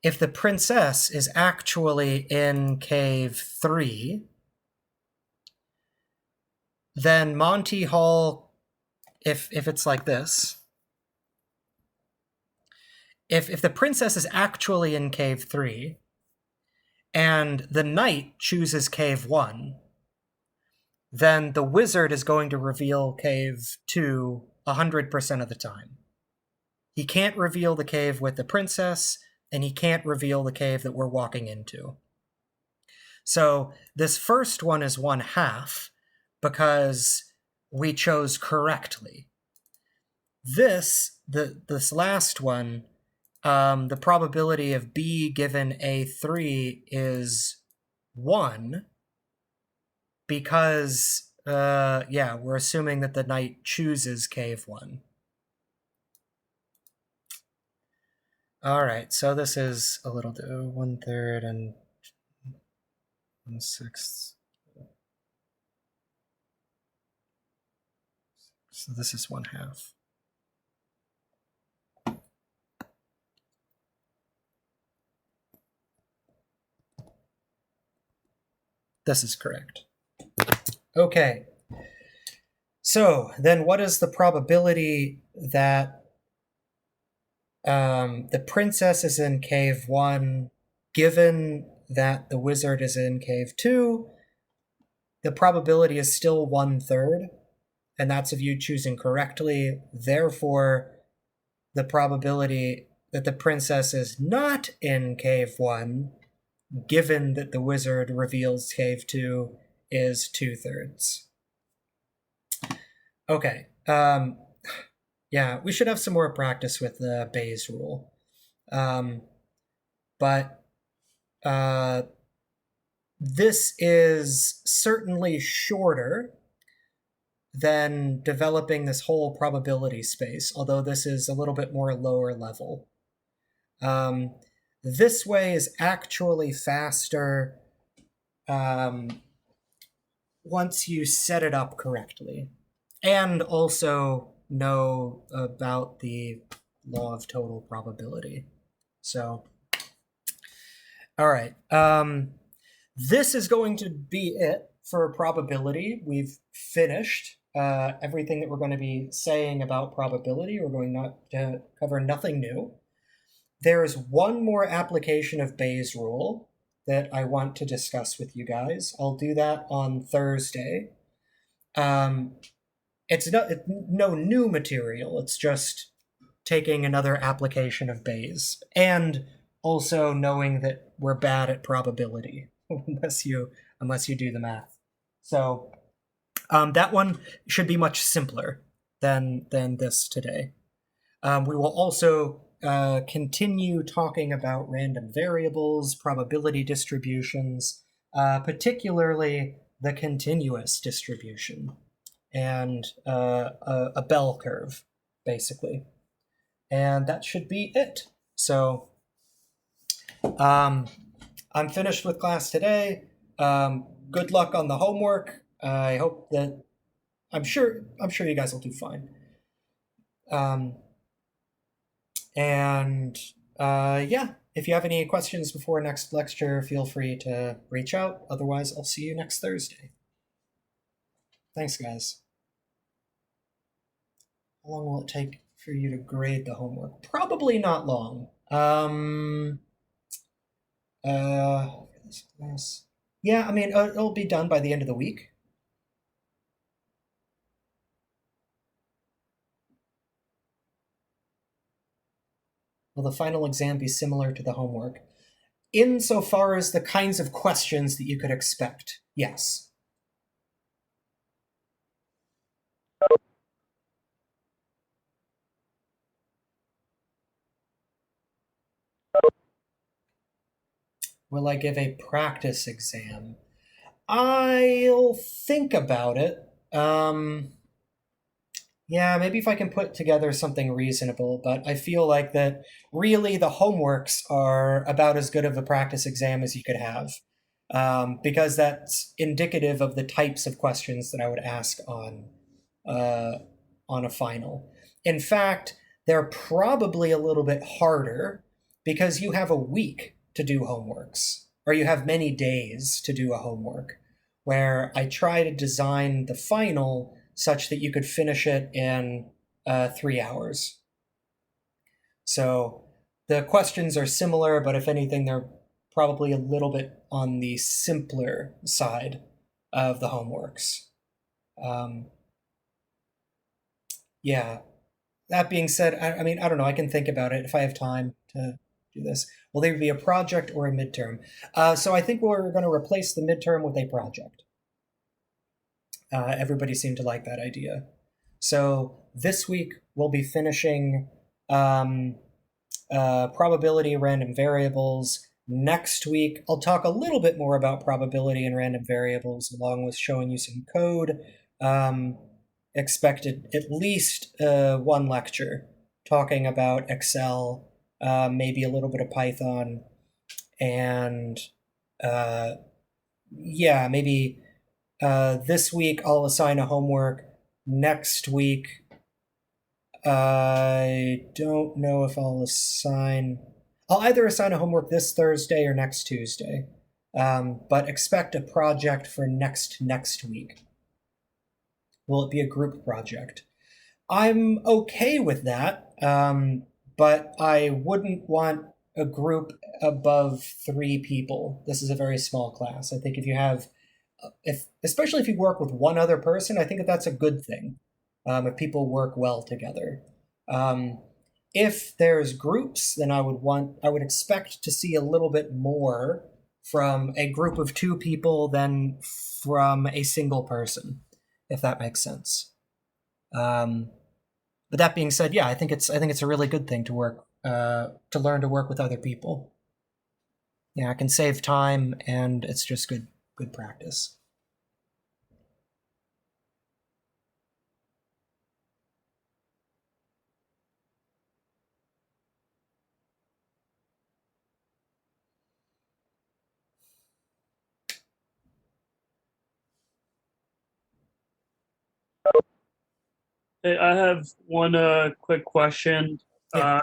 If the princess is actually in cave 3, then Monty Hall, if it's like this, if the princess is actually in cave 3 and the knight chooses cave 1, then the wizard is going to reveal cave 2 100% of the time. He can't reveal the cave with the princess, and he can't reveal the cave that we're walking into. So this first one is 1/2 because we chose correctly. This last one, the probability of B given A3 is 1 because, we're assuming that the knight chooses cave 1. All right, so this is a little 1/3 and 1/6. So this is 1/2. This is correct. Okay. So then what is the probability that the princess is in cave 1, given that the wizard is in cave 2? The probability is still 1/3, and that's of you choosing correctly. Therefore, the probability that the princess is not in cave 1, given that the wizard reveals cave 2, is 2/3. Okay. Yeah, we should have some more practice with the Bayes rule. But this is certainly shorter than developing this whole probability space, although this is a little bit more lower level. This way is actually faster once you set it up correctly, and also know about the law of total probability. So, all right. This is going to be it for probability. We've finished everything that we're going to be saying about probability. We're going to cover nothing new. There is one more application of Bayes' rule that I want to discuss with you guys. I'll do that on Thursday. It's no new material. It's just taking another application of Bayes, and also knowing that we're bad at probability unless you do the math. So that one should be much simpler than this today. We will also continue talking about random variables, probability distributions, particularly the continuous distribution, and a bell curve, basically. And that should be it. So I'm finished with class today. Good luck on the homework. I hope that I'm sure you guys will do fine. Yeah, if you have any questions before next lecture, feel free to reach out. Otherwise, I'll see you next Thursday. Thanks, guys. How long will it take for you to grade the homework? Probably not long. This class. Yeah, I mean, it'll be done by the end of the week. Will the final exam be similar to the homework? Insofar as the kinds of questions that you could expect, yes. Will I give a practice exam? I'll think about it. Yeah, maybe if I can put together something reasonable, but I feel like that really the homeworks are about as good of a practice exam as you could have, because that's indicative of the types of questions that I would ask on on a final. In fact, they're probably a little bit harder because you have a week to do homeworks, or you have many days to do a homework, where I try to design the final such that you could finish it in 3 hours. So the questions are similar, but if anything, they're probably a little bit on the simpler side of the homeworks. Yeah. That being said, I mean, I don't know. I can think about it if I have time to do this. Will there be a project or a midterm? So I think we're going to replace the midterm with a project. Everybody seemed to like that idea. So this week we'll be finishing probability, random variables. Next week I'll talk a little bit more about probability and random variables, along with showing you some code. Expected at least one lecture talking about Excel, maybe a little bit of Python, and yeah, maybe this week I'll assign a homework. Next week, I don't know if I'll either assign a homework this Thursday or next Tuesday, but expect a project for next week. Will it be a group project? I'm okay with that, but I wouldn't want a group above 3 people. This is a very small class. I think if you have, especially if you work with one other person, I think that's a good thing. If people work well together. If there's groups, then I would expect to see a little bit more from a group of 2 people than from a single person, if that makes sense. But that being said, yeah, I think it's a really good thing to learn to work with other people. Yeah, it can save time, and it's just good practice. Hey, I have one quick question. Yeah.